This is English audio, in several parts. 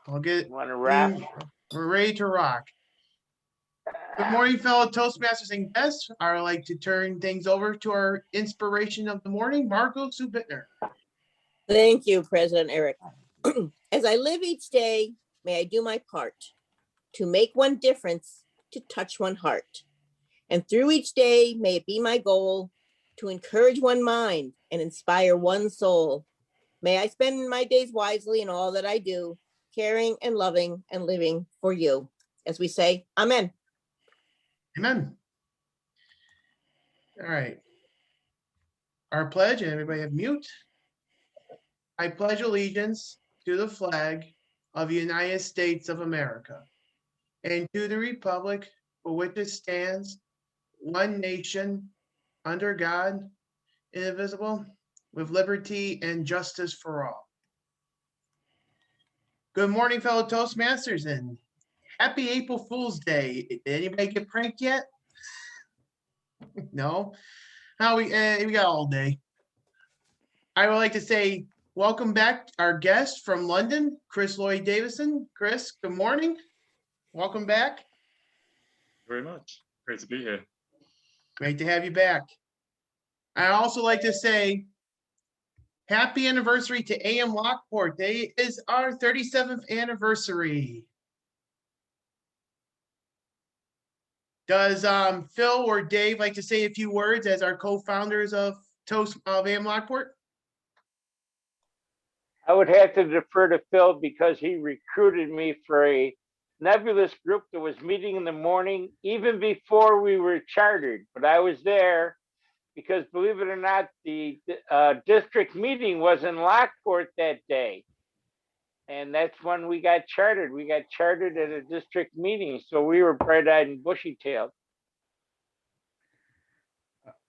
I'll get. Want to wrap? We're ready to rock. Good morning, fellow Toastmasters and guests. I would like to turn things over to our inspiration of the morning, Margot Sue Bittner. Thank you, President Eric. As I live each day, may I do my part to make one difference, to touch one heart. And through each day, may it be my goal to encourage one mind and inspire one soul. May I spend my days wisely in all that I do, caring and loving and living for you. As we say, amen. Amen. All right. Our pledge, and everybody have mute. I pledge allegiance to the flag of the United States of America and to the republic for which it stands, one nation, under God, indivisible, with liberty and justice for all. Good morning, fellow Toastmasters, and happy April Fool's Day. Did anybody get pranked yet? No? Now we got all day. I would like to say welcome back our guest from London, Chris Lloyd Davison. Chris, good morning. Welcome back. Very much. Great to be here. Great to have you back. I also like to say happy anniversary to AM Lockport. Today is our 37th anniversary. Does Phil or Dave like to say a few words as our co-founders of AM Lockport? I would have to defer to Phil because he recruited me for a nebulous group that was meeting in the morning, even before we were chartered. But I was there because, believe it or not, the district meeting was in Lockport that day. And that's when we got chartered. We got chartered at a district meeting. So we were bright-eyed and bushy-tailed.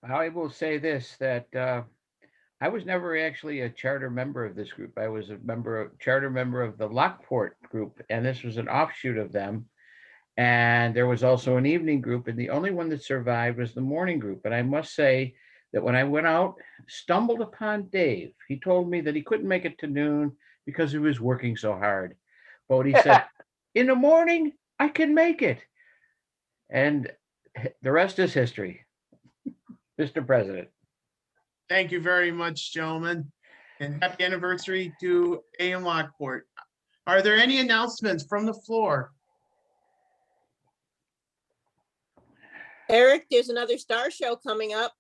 I will say this, that I was never actually a charter member of this group. I was a charter member of the Lockport group, and this was an offshoot of them. And there was also an evening group, and the only one that survived was the morning group. And I must say that when I went out, stumbled upon Dave. He told me that he couldn't make it to noon because he was working so hard. But he said, in the morning, I can make it. And the rest is history. Mr. President. Thank you very much, gentlemen. And happy anniversary to AM Lockport. Are there any announcements from the floor? Eric, there's another star show coming up.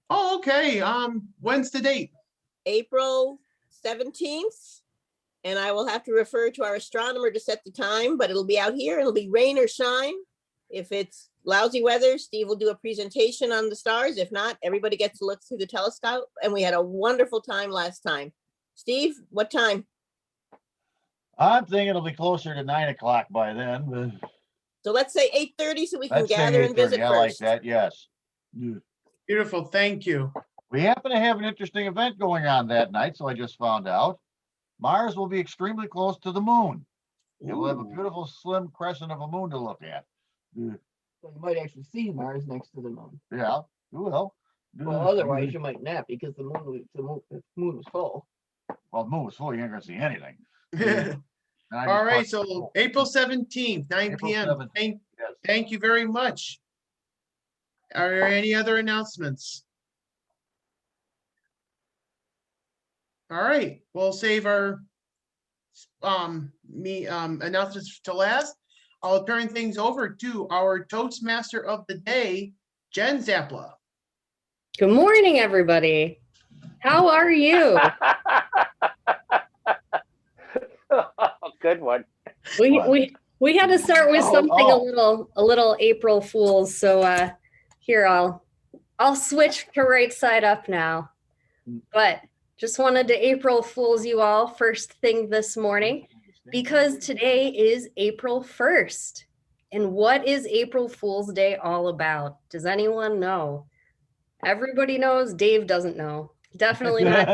Oh, okay. When's the date? April 17th. And I will have to refer to our astronomer to set the time, but it'll be out here. It'll be rain or shine. If it's lousy weather, Steve will do a presentation on the stars. If not, everybody gets to look through the telescope. And we had a wonderful time last time. Steve, what time? I'm thinking it'll be closer to 9 o'clock by then. But So let's say 8:30 so we can let's say gather and 8:30. visit I first. like that, yes. Beautiful, thank you. We happen to have an interesting event going on that night, so I just found out. Mars will be extremely close to the moon. It will have a beautiful slim crescent of a moon to look at. So you might actually see Mars next to the moon. Yeah, you will. Well, otherwise you might not because the moon was full. Well, the moon was full, you ain't gonna see anything. All right, so April 17th, 9 April p.m. 17th, yes. Thank you very much. Are there any other announcements? All right, we'll save our announcements to last. I'll turn things over to our Toastmaster of the day, Jen CZAPLA. Good morning, everybody. How are you? Good one. We had to start with something a little April Fools. So here I'll switch to right side up now. But just wanted to April Fools you all first thing this morning because today is April 1st. And what is April Fool's Day all about? Does anyone know? Everybody knows. Dave doesn't know. Definitely not.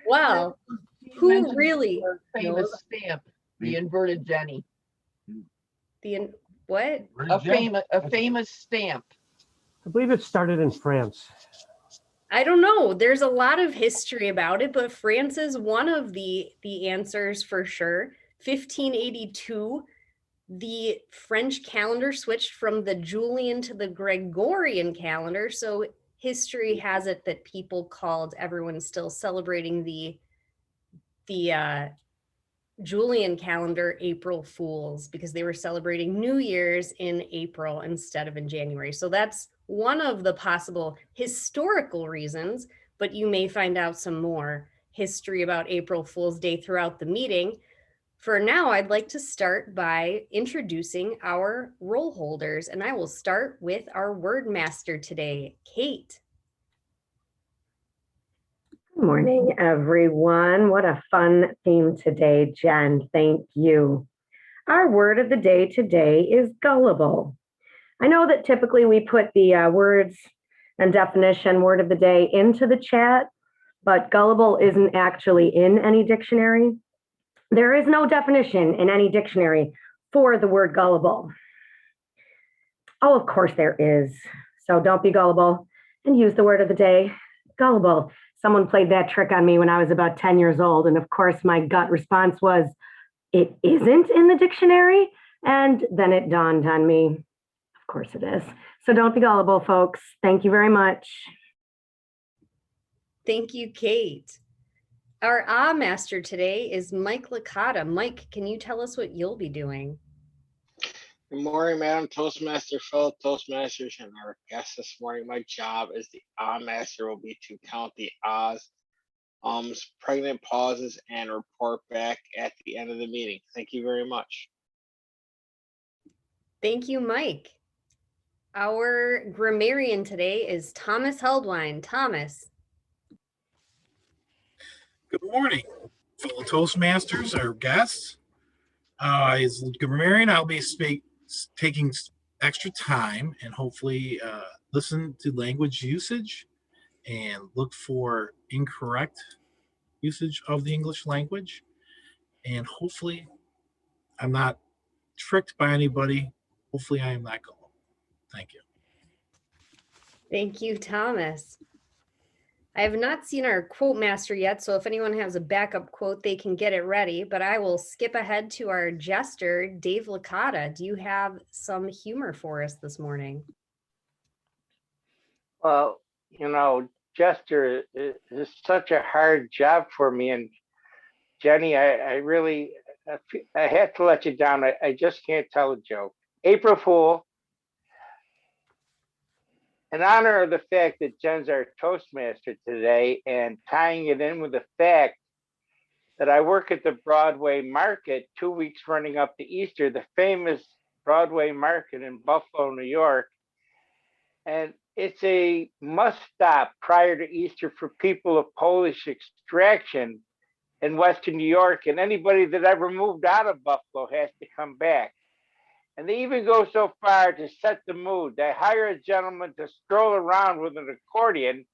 Well, who really famous knows? stamp, the inverted Jenny. What? A famous stamp. I believe it started in France. I don't know. There's a lot of history about it, but France is one of the answers for sure. 1582, the French calendar switched from the Julian to the Gregorian calendar. So history has it that people called everyone still celebrating the Julian calendar April Fools because they were celebrating New Year's in April instead of in January. So that's one of the possible historical reasons, but you may find out some more history about April Fool's Day throughout the meeting. For now, I'd like to start by introducing our role holders, and I will start with our word master today, Kate. Good morning, everyone. What a fun theme today, Jen. Thank you. Our word of the day today is gullible. I know that typically we put the words and definition word of the day into the chat, but gullible isn't actually in any dictionary. There is no definition in any dictionary for the word gullible. Oh, of course there is. So don't be gullible and use the word of the day, gullible. Someone played that trick on me when I was about 10 years old. And of course, my gut response was, it isn't in the dictionary. And then it dawned on me, of course it is. So don't be gullible, folks. Thank you very much. Thank you, Kate. Our master today is Mike Licata. Mike, can you tell us what you'll be doing? Good morning, Madam Toastmaster, fellow Toastmasters, and our guest this morning. My job as the master will be to count the ahs, ums, pregnant pauses, and report back at the end of the meeting. Thank you very much. Thank you, Mike. Our grammarian today is Thomas Heldwine. Thomas. Good morning, fellow Toastmasters, our guests. As grammarian, I'll be taking extra time and hopefully listen to language usage and look for incorrect usage of the English language. And hopefully I'm not tricked by anybody. Hopefully I am not gullible. Thank you. Thank you, Thomas. I have not seen our quote master yet, so if anyone has a backup quote, they can get it ready, but I will skip ahead to our jester, Dave Licata. Do you have some humor for us this morning? Well, you know, Jester is such a hard job for me. And Jenny, I had to let you down. I just can't tell a joke. April Fool, in honor of the fact that Jen's our Toastmaster today and tying it in with the fact that I work at the Broadway Market 2 weeks running up to Easter, the famous Broadway Market in Buffalo, New York. And it's a must stop prior to Easter for people of Polish extraction in Western New York. And anybody that ever moved out of Buffalo has to come back. And they even go so far to set the mood. They hire a gentleman to stroll around with an accordion.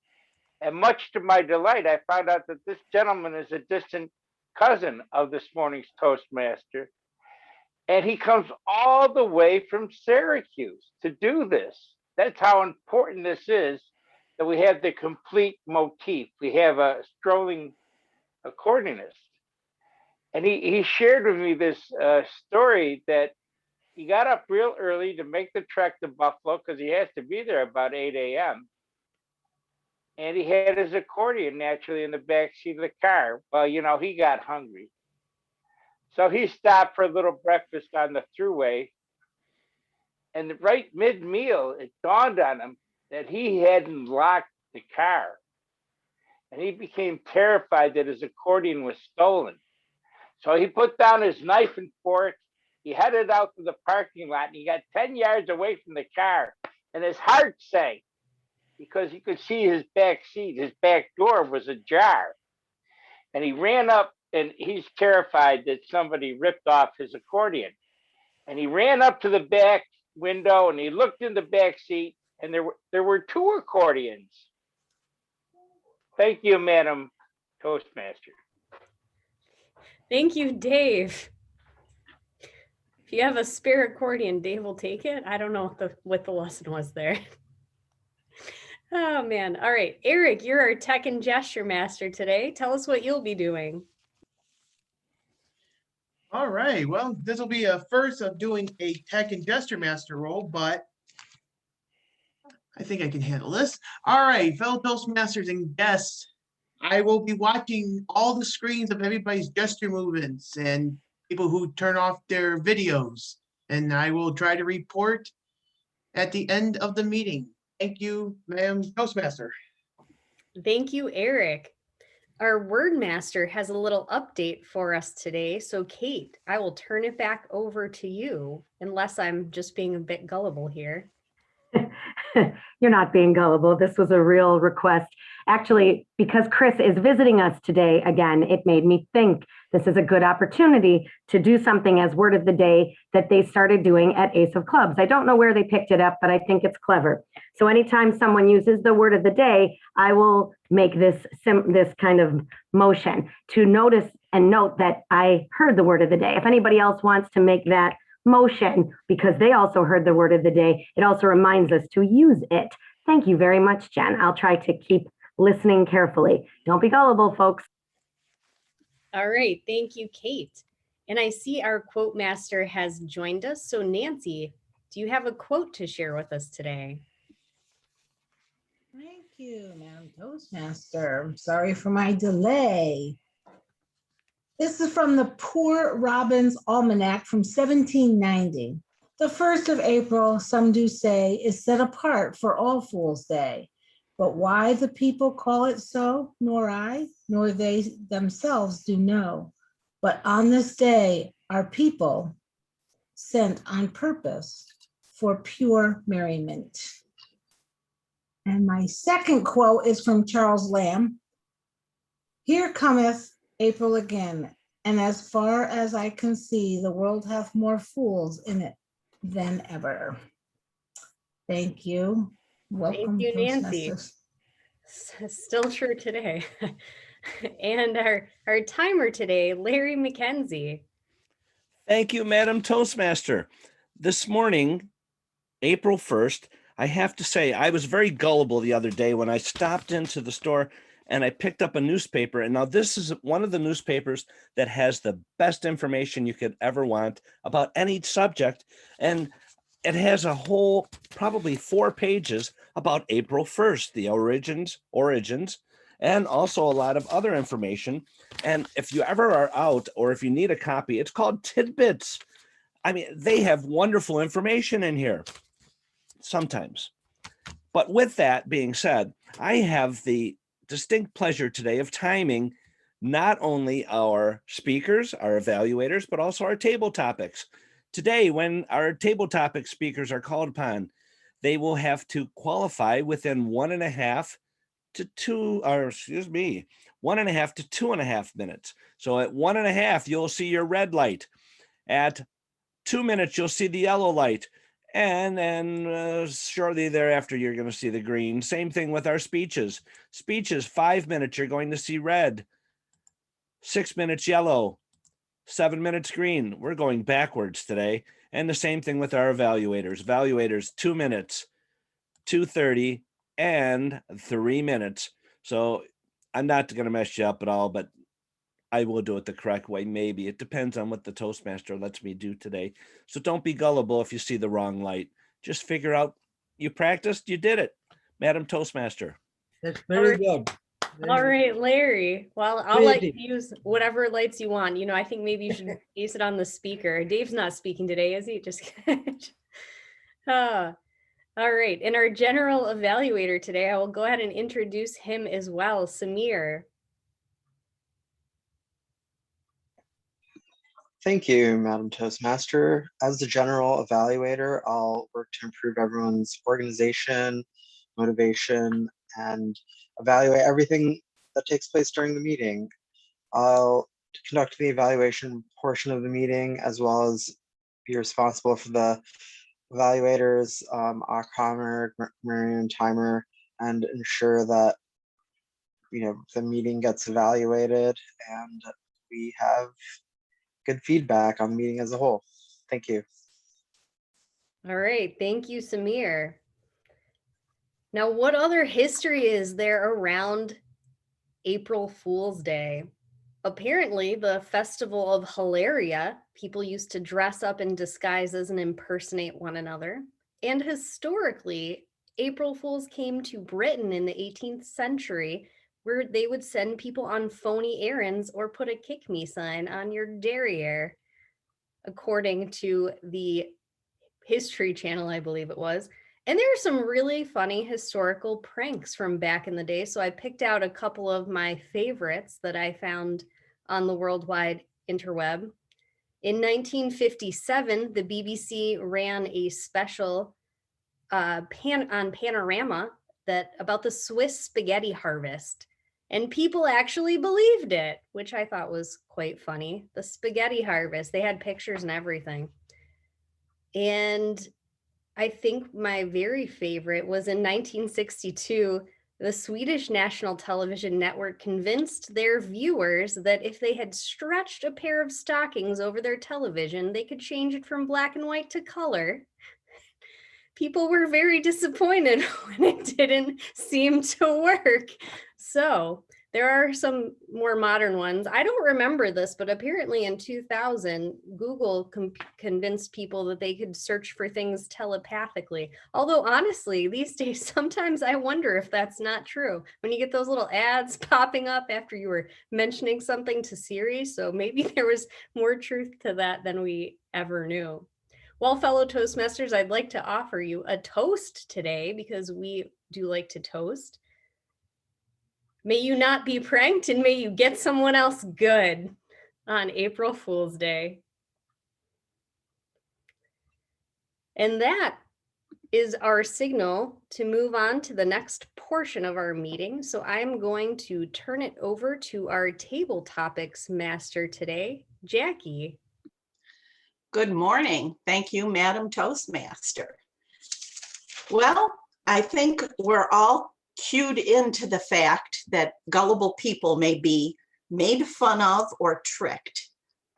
And much to my delight, I found out that this gentleman is a distant cousin of this morning's Toastmaster. And he comes all the way from Syracuse to do this. That's how important this is, that we have the complete motif. We have a strolling accordionist. And he shared with me this story that he got up real early to make the trek to Buffalo because he has to be there about 8 a.m. And he had his accordion naturally in the back seat of the car. Well, you know, he got hungry. So he stopped for a little breakfast on the thruway. And right mid-meal, it dawned on him that he hadn't locked the car. And he became terrified that his accordion was stolen. So he put down his knife and fork. He headed out to the parking lot and he got 10 yards away from the car. And his heart sank because he could see his back seat. His back door was ajar. And he ran up and he's terrified that somebody ripped off his accordion. And he ran up to the back window and he looked in the back seat and there were two accordions. Thank you, Madam Toastmaster. Thank you, Dave. If you have a spare accordion, Dave will take it. I don't know what the lesson was there. Oh man. All right. Eric, you're our tech and gesture master today. Tell us what you'll be doing. All right, well, this will be a first of doing a tech and gesture master role, but I think I can handle this. All right, fellow Toastmasters and guests, I will be watching all the screens of everybody's gesture movements and people who turn off their videos, and I will try to report at the end of the meeting. Thank you, Madam Toastmaster. Thank you, Eric. Our word master has a little update for us today. So Kate, I will turn it back over to you, unless I'm just being a bit gullible here. You're not being gullible. This was a real request. Actually, because Chris is visiting us today again, it made me think this is a good opportunity to do something as word of the day that they started doing at Ace of Clubs. I don't know where they picked it up, but I think it's clever. So anytime someone uses the word of the day, I will make this kind of motion to notice and note that I heard the word of the day. If anybody else wants to make that motion because they also heard the word of the day, it also reminds us to use it. Thank you very much, Jen. I'll try to keep listening carefully. Don't be gullible, folks. All right, thank you, Kate. And I see our quote master has joined us. So Nancy, do you have a quote to share with us today? Thank you, Madam Toastmaster. I'm sorry for my delay. This is from the Poor Robin's Almanac from 1790. The 1st of April, some do say, is set apart for All Fools' Day. But why the people call it so, nor I, nor they themselves do know. But on this day, our people sent on purpose for pure merriment. And my second quote is from Charles Lamb. Here cometh April again, and as far as I can see, the world hath more fools in it than ever. Thank you. Welcome, Thank you, Nancy. Still true today. And our timer today, Larry McKenzie. Thank you, Madam Toastmaster. This morning, April 1st, I have to say, I was very gullible the other day when I stopped into the store and I picked up a newspaper. And now this is one of the newspapers that has the best information you could ever want about any subject. And it has a whole, probably 4 pages about April 1st, the origins, and also a lot of other information. And if you ever are out or if you need a copy, it's called Tidbits. I mean, they have wonderful information in here sometimes. But with that being said, I have the distinct pleasure today of timing not only our speakers, our evaluators, but also our table topics. Today, when our table topic speakers are called upon, they will have to qualify within 1.5 to 2.5 minutes. So at 1.5, you'll see your red light. At 2 minutes, you'll see the yellow light. And then shortly thereafter, you're going to see the green. Same thing with our speeches. Speeches, 5 minutes, you're going to see red. 6 minutes, yellow. 7 minutes, green. We're going backwards today. And the same thing with our evaluators. Evaluators, 2 minutes, 2:30, and 3 minutes. So I'm not going to mess you up at all, but I will do it the correct way. Maybe it depends on what the Toastmaster lets me do today. So don't be gullible if you see the wrong light. Just figure out you practiced, you did it. Madam Toastmaster. That's very good. All right, Larry. Well, I'll let you use whatever lights you want. You know, I think maybe you should base it on the speaker. Dave's not speaking today, is he? Just all right. And our general evaluator today, I will go ahead and introduce him as well, Samir. Thank you, Madam Toastmaster. As the general evaluator, I'll work to improve everyone's organization, motivation, and evaluate everything that takes place during the meeting. I'll conduct the evaluation portion of the meeting, as well as be responsible for the evaluators, our timer, and timer, and ensure that the meeting gets evaluated and we have good feedback on the meeting as a whole. Thank you. All right. Thank you, Samir. Now, what other history is there around April Fool's Day? Apparently, the festival of Hilaria, people used to dress up in disguises and impersonate one another. And historically, April Fools came to Britain in the 18th century, where they would send people on phony errands or put a kick me sign on your derriere, according to the History Channel, I believe it was. And there are some really funny historical pranks from back in the day. So I picked out a couple of my favorites that I found on the worldwide interweb. In 1957, the BBC ran a special on Panorama about the Swiss spaghetti harvest. And people actually believed it, which I thought was quite funny. The spaghetti harvest, they had pictures and everything. And I think my very favorite was in 1962, the Swedish National Television Network convinced their viewers that if they had stretched a pair of stockings over their television, they could change it from black and white to color. People were very disappointed when it didn't seem to work. So there are some more modern ones. I don't remember this, but apparently in 2000, Google convinced people that they could search for things telepathically. Although honestly, these days, sometimes I wonder if that's not true. When you get those little ads popping up after you were mentioning something to Siri, so maybe there was more truth to that than we ever knew. Well, fellow Toastmasters, I'd like to offer you a toast today because we do like to toast. May you not be pranked and may you get someone else good on April Fool's Day. And that is our signal to move on to the next portion of our meeting. So I'm going to turn it over to our table topics master today, Jackie. Good morning. Thank you, Madam Toastmaster. Well, I think we're all cued into the fact that gullible people may be made fun of or tricked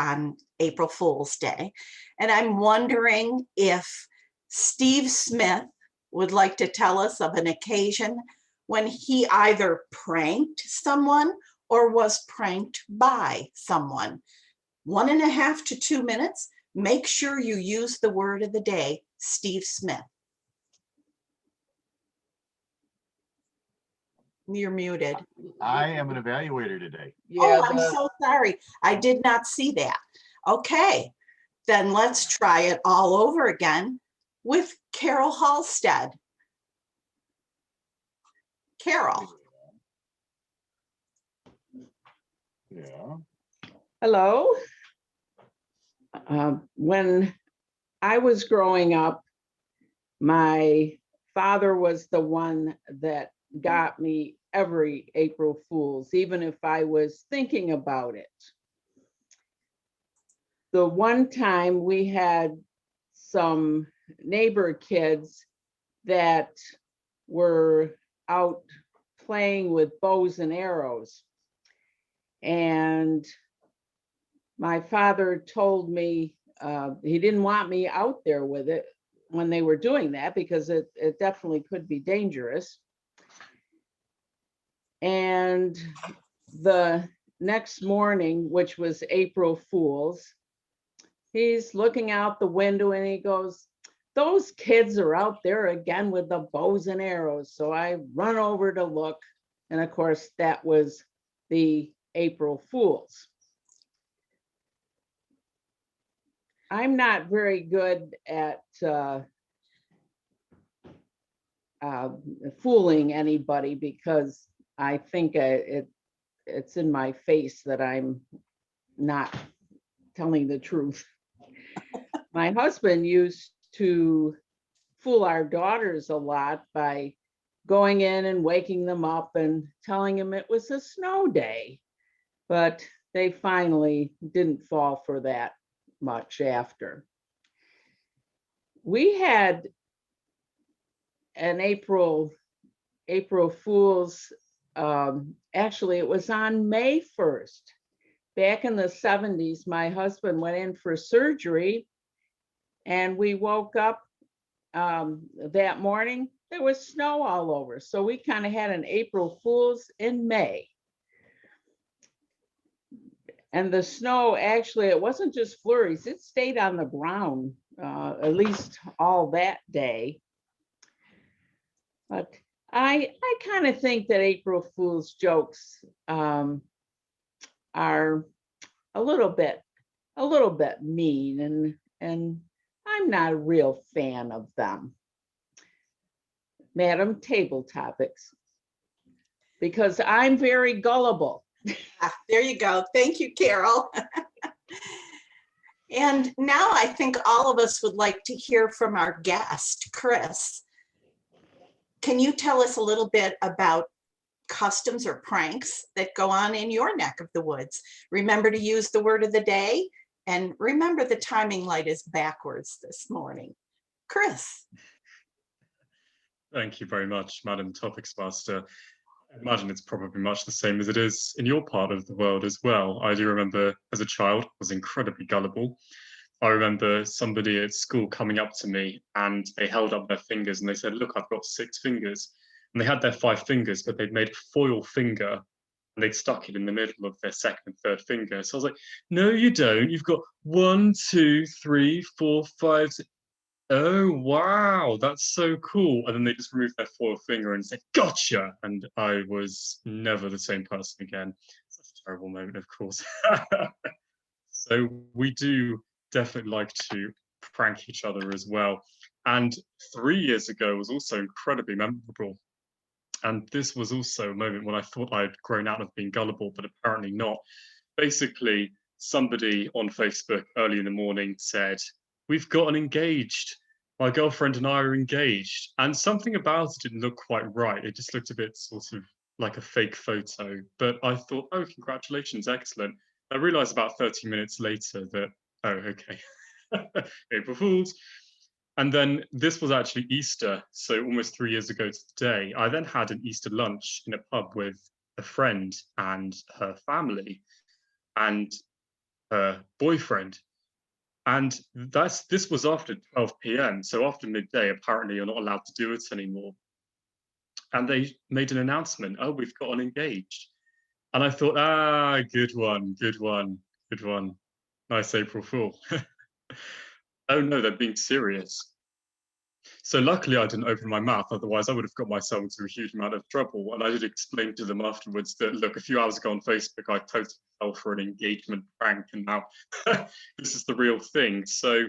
on April Fool's Day. And I'm wondering if Steve Smith would like to tell us of an occasion when he either pranked someone or was pranked by someone. 1.5 to 2 minutes. Make sure you use the word of the day, Steve Smith. You're muted. I am an evaluator today. Oh, I'm so sorry. I did not see that. Okay, then let's try it all over again with Carol Halstead. Carol. Yeah. Hello. When I was growing up, my father was the one that got me every April Fool's, even if I was thinking about it. The one time we had some neighbor kids that were out playing with bows and arrows. And my father told me he didn't want me out there with it when they were doing that because it definitely could be dangerous. And the next morning, which was April Fool's, he's looking out the window and he goes, "Those kids are out there again with the bows and arrows." So I run over to look. And of course, that was the April Fool's. I'm not very good at fooling anybody because I think it's in my face that I'm not telling the truth. My husband used to fool our daughters a lot by going in and waking them up and telling them it was a snow day, but they finally didn't fall for that much after. We had an April Fool's, actually it was on May 1st. Back in the 70s, my husband went in for surgery and we woke up that morning there was snow all over. So we kind of had an April Fool's in May. And the snow, actually, it wasn't just flurries, it stayed on the ground at least all that day. But I kind of think that April Fool's jokes are a little bit mean, and I'm not a real fan of them. Madam, table topics, because I'm very gullible. There you go. Thank you, Carol. And now I think all of us would like to hear from our guest, Chris. Can you tell us a little bit about customs or pranks that go on in your neck of the woods? Remember to use the word of the day, and remember the timing light is backwards this morning. Chris. Thank you very much, Madam Topics Master. I imagine it's probably much the same as it is in your part of the world as well. I do remember as a child, I was incredibly gullible. I remember somebody at school coming up to me and they held up their fingers and they said, look, I've got 6 fingers. And they had their 5 fingers, but they'd made a foil finger and they'd stuck it in the middle of their 2nd and 3rd finger. So I was like, no, you don't. You've got 1, 2, 3, 4, 5, 6. Oh, wow, that's so cool. And then they just removed their foil finger and said, gotcha. And I was never the same person again. Such a terrible moment, of course. So we do definitely like to prank each other as well. And 3 years ago was also incredibly memorable. And this was also a moment when I thought I'd grown out of being gullible, but apparently not. Basically, somebody on Facebook early in the morning said, we've gotten engaged. My girlfriend and I are engaged. And something about it didn't look quite right. It just looked a bit sort of like a fake photo. But I thought, oh, congratulations, excellent. I realized about 30 minutes later that, oh, okay, April Fools. And then this was actually Easter. So almost 3 years ago today, I then had an Easter lunch in a pub with a friend and her family and her boyfriend. And this was after 12 p.m. So after midday, apparently you're not allowed to do it anymore. And they made an announcement, oh, we've gotten engaged. And I thought, ah, good one, good one, good one. Nice April Fool. Oh no, they're being serious. So luckily I didn't open my mouth, otherwise I would have got myself into a huge amount of trouble. And I did explain to them afterwards that, look, a few hours ago on Facebook, I totally fell for an engagement prank and now this is the real thing. So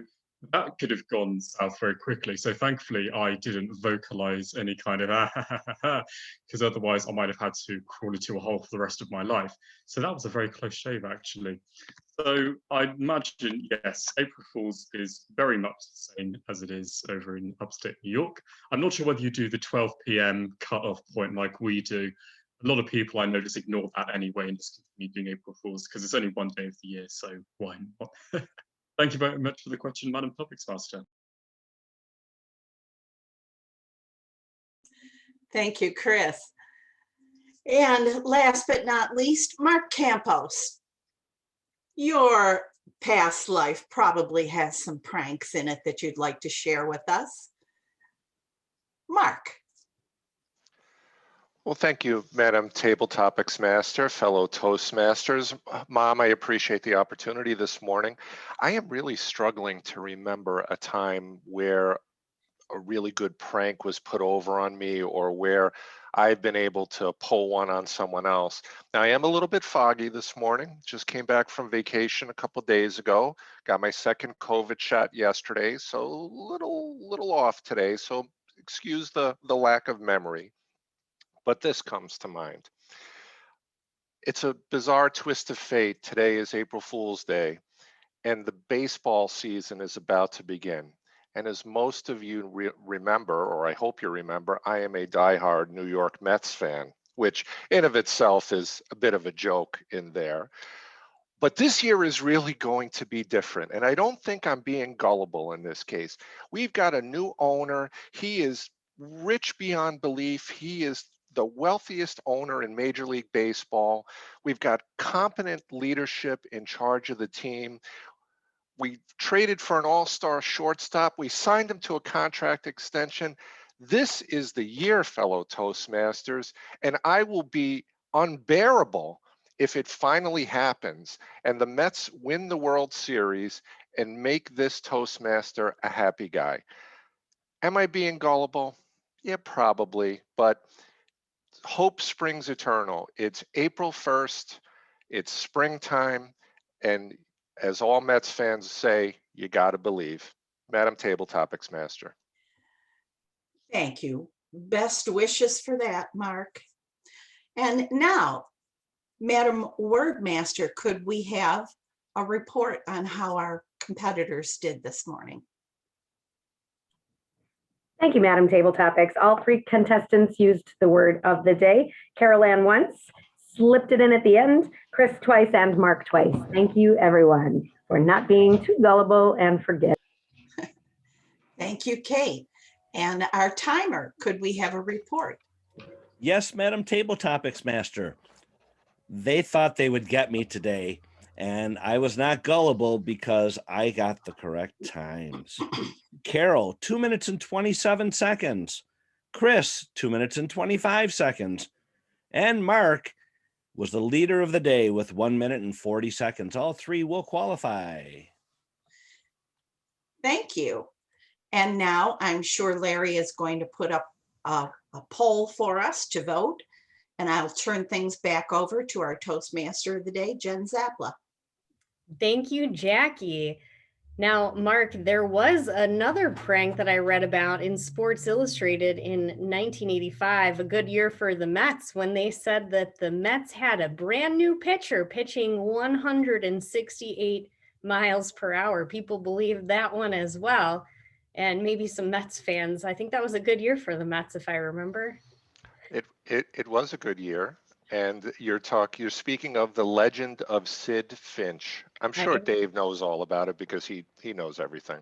that could have gone south very quickly. So thankfully I didn't vocalize any kind of because otherwise I might have had to crawl into a hole for the rest of my life. So that was a very close shave actually. So I imagine, yes, April Fool's is very much the same as it is over in upstate New York. I'm not sure whether you do the 12 p.m. cutoff point like we do. A lot of people I know just ignore that anyway and just continue doing April Fool's because it's only one day of the year, so why not? Thank you very much for the question, Madam Topics Master. Thank you, Chris. And last but not least, Mark Campos. Your past life probably has some pranks in it that you'd like to share with us. Mark. Well, thank you, Madam Table Topics Master, fellow Toastmasters. Mom, I appreciate the opportunity this morning. I am really struggling to remember a time where a really good prank was put over on me or where I've been able to pull one on someone else. Now, I am a little bit foggy this morning. Just came back from vacation a couple days ago. Got my 2nd COVID shot yesterday, so a little off today. So excuse the lack of memory. But this comes to mind. It's a bizarre twist of fate. Today is April Fool's Day, and the baseball season is about to begin. And as most of you remember, or I hope you remember, I am a diehard New York Mets fan, which in of itself is a bit of a joke in there. But this year is really going to be different. And I don't think I'm being gullible in this case. We've got a new owner. He is rich beyond belief. He is the wealthiest owner in Major League Baseball. We've got competent leadership in charge of the team. We traded for an all-star shortstop. We signed him to a contract extension. This is the year, fellow Toastmasters, and I will be unbearable if it finally happens and the Mets win the World Series and make this Toastmaster a happy guy. Am I being gullible? Yeah, probably, but hope springs eternal. It's April 1st, it's springtime, and as all Mets fans say, you gotta believe. Madam Table Topics Master. Thank you. Best wishes for that, Mark. And now, Madam Word Master, could we have a report on how our competitors did this morning? Thank you, Madam Table Topics. All three contestants used the word of the day. Carol Ann once, slipped it in at the end, Chris twice, and Mark twice. Thank you, everyone, for not being too gullible and forget. Thank you, Kate. And our timer, could we have a report? Yes, Madam Table Topics Master. They thought they would get me today, and I was not gullible because I got the correct times. Carol, 2 minutes and 27 seconds. Chris, 2 minutes and 25 seconds. And Mark was the leader of the day with 1 minute and 40 seconds. All three will qualify. Thank you. And now I'm sure Larry is going to put up a poll for us to vote. And I'll turn things back over to our Toastmaster of the day, Jen CZAPLA. Thank you, Jackie. Now, Mark, there was another prank that I read about in Sports Illustrated in 1985, a good year for the Mets, when they said that the Mets had a brand new pitcher pitching 168 miles per hour. People believed that one as well. And maybe some Mets fans. I think that was a good year for the Mets, if I remember. It was a good year. And you're speaking of the legend of Sid Finch. I'm sure Dave knows all about it because he knows everything.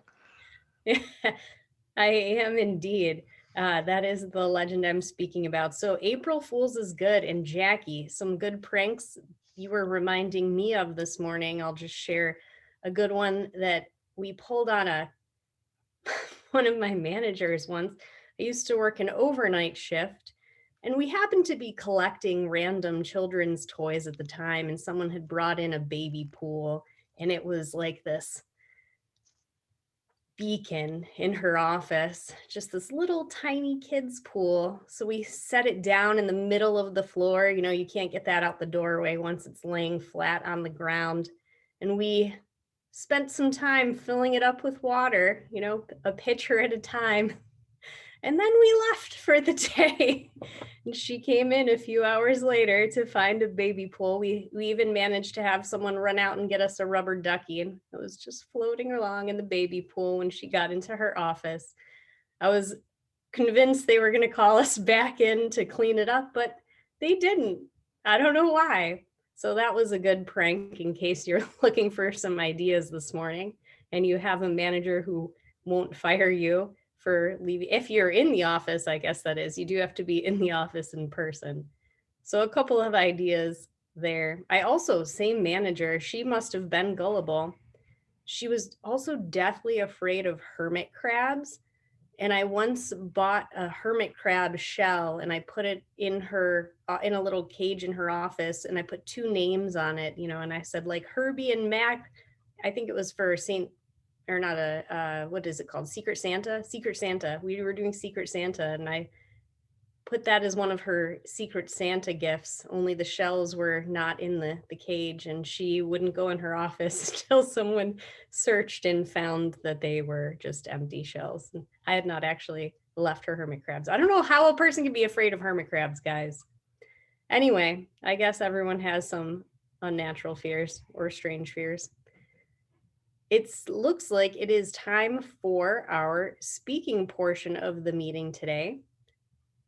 I am indeed. That is the legend I'm speaking about. So April Fool's is good. And Jackie, some good pranks you were reminding me of this morning. I'll just share a good one that we pulled on one of my managers once. I used to work an overnight shift, and we happened to be collecting random children's toys at the time, and someone had brought in a baby pool, and it was like this beacon in her office, just this little tiny kid's pool. So we set it down in the middle of the floor. You know, you can't get that out the doorway once it's laying flat on the ground. And we spent some time filling it up with water, you know, a pitcher at a time. And then we left for the day. And she came in a few hours later to find a baby pool. We even managed to have someone run out and get us a rubber ducky. And it was just floating along in the baby pool when she got into her office. I was convinced they were going to call us back in to clean it up, but they didn't. I don't know why. So that was a good prank in case you're looking for some ideas this morning and you have a manager who won't fire you for leaving. If you're in the office, I guess that is, you do have to be in the office in person. So a couple of ideas there. I also, same manager, she must have been gullible. She was also deathly afraid of hermit crabs. And I once bought a hermit crab shell and I put it in her, in a little cage in her office, and I put two names on it, you know, and I said like Herbie and Mac. I think it was for what is it called? Secret Santa. We were doing Secret Santa, and I put that as one of her Secret Santa gifts, only the shells were not in the cage, and she wouldn't go in her office until someone searched and found that they were just empty shells. I had not actually left her hermit crabs. I don't know how a person can be afraid of hermit crabs, guys. Anyway, I guess everyone has some unnatural fears or strange fears. It looks like it is time for our speaking portion of the meeting today.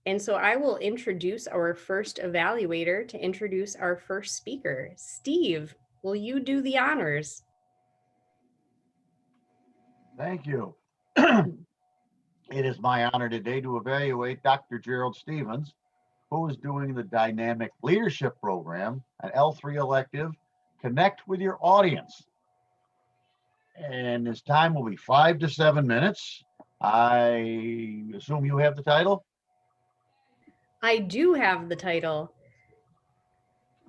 And so I will introduce our first evaluator to introduce our first speaker. Steve, will you do the honors? Thank you. It is my honor today to evaluate Dr. Gerald Stevens, who is doing the Dynamic Leadership Program, an L3 elective, Connect with Your Audience. And his time will be 5 to 7 minutes. I assume you have the title? I do have the title.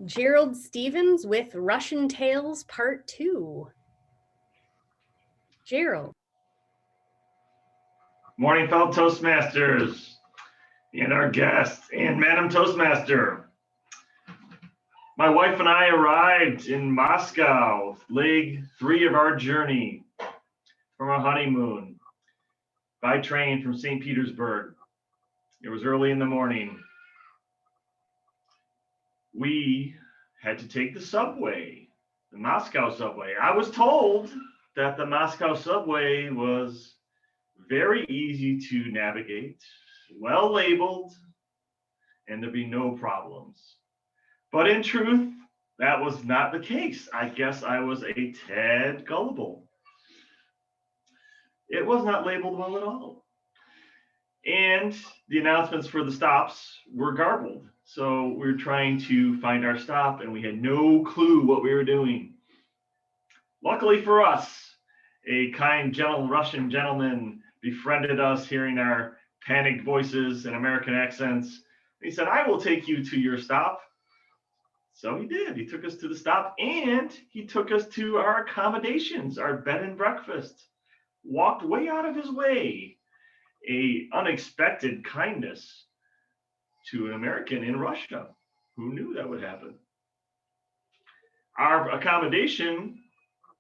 Gerald Stevens with Russian Tales Part 2. Gerald. Morning, fellow Toastmasters and our guests and Madam Toastmaster. My wife and I arrived in Moscow, leg 3 of our journey from our honeymoon by train from St. Petersburg. It was early in the morning. We had to take the subway, the Moscow subway. I was told that the Moscow subway was very easy to navigate, well labeled, and there'd be no problems. But in truth, that was not the case. I guess I was a tad gullible. It was not labeled well at all. And the announcements for the stops were garbled. So we were trying to find our stop and we had no clue what we were doing. Luckily for us, a kind, gentle Russian gentleman befriended us, hearing our panicked voices and American accents. He said, "I will take you to your stop." So he did. He took us to the stop and he took us to our accommodations, our bed and breakfast. Walked way out of his way. A unexpected kindness to an American in Russia. Who knew that would happen? Our accommodation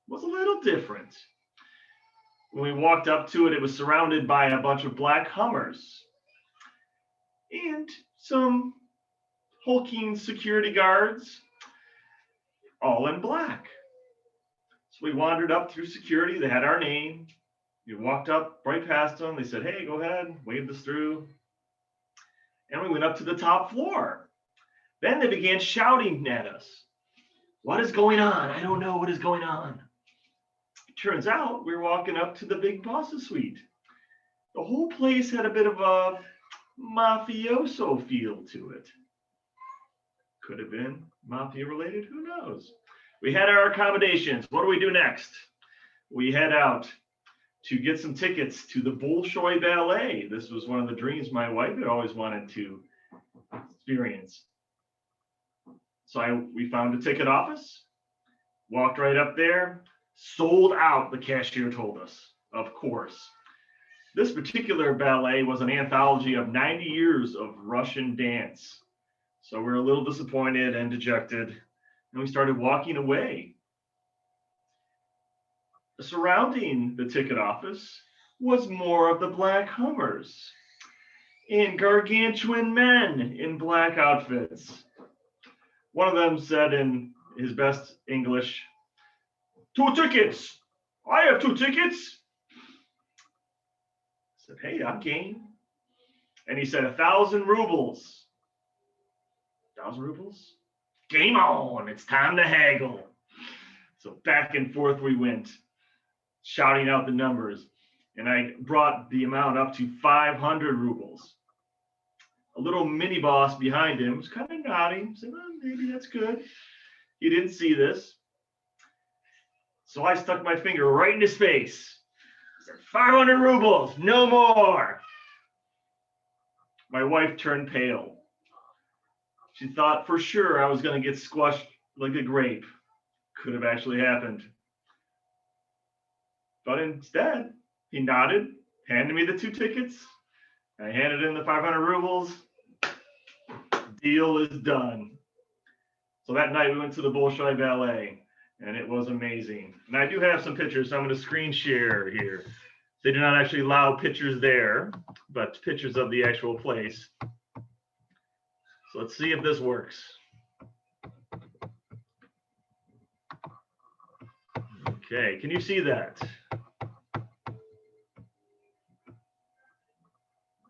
was a little different. When we walked up to it, it was surrounded by a bunch of black Hummers and some hulking security guards, all in black. So we wandered up through security. They had our name. We walked up right past them. They said, "Hey, go ahead," waved us through. And we went up to the top floor. Then they began shouting at us. "What is going on? I don't know what is going on." It turns out we were walking up to the big boss's suite. The whole place had a bit of a mafioso feel to it. Could have been mafia related, who knows? We had our accommodations. What do we do next? We head out to get some tickets to the Bolshoi Ballet. This was one of the dreams my wife had always wanted to experience. So we found a ticket office, walked right up there, sold out, the cashier told us, of course. This particular ballet was an anthology of 90 years of Russian dance. So we're a little disappointed and dejected, and we started walking away. Surrounding the ticket office was more of the black Hummers and gargantuan men in black outfits. One of them said in his best English, "2 tickets. I have 2 tickets." I said, "Hey, I'm game." And he said, 1,000 rubles. 1,000 rubles? Game on, it's time to haggle. So back and forth we went, shouting out the numbers. And I brought the amount up to 500 rubles. A little mini boss behind him was kind of nodding, said, "Well, maybe that's good." He didn't see this. So I stuck my finger right in his face. I said, 500 rubles, no more. My wife turned pale. She thought for sure I was going to get squashed like a grape. Could have actually happened. But instead, he nodded, handed me the 2 tickets. I handed in the 500 rubles. Deal is done. So that night we went to the Bolshoi Ballet, and it was amazing. And I do have some pictures, so I'm going to screen share here. They do not actually allow pictures there, but pictures of the actual place. So let's see if this works. Okay, can you see that?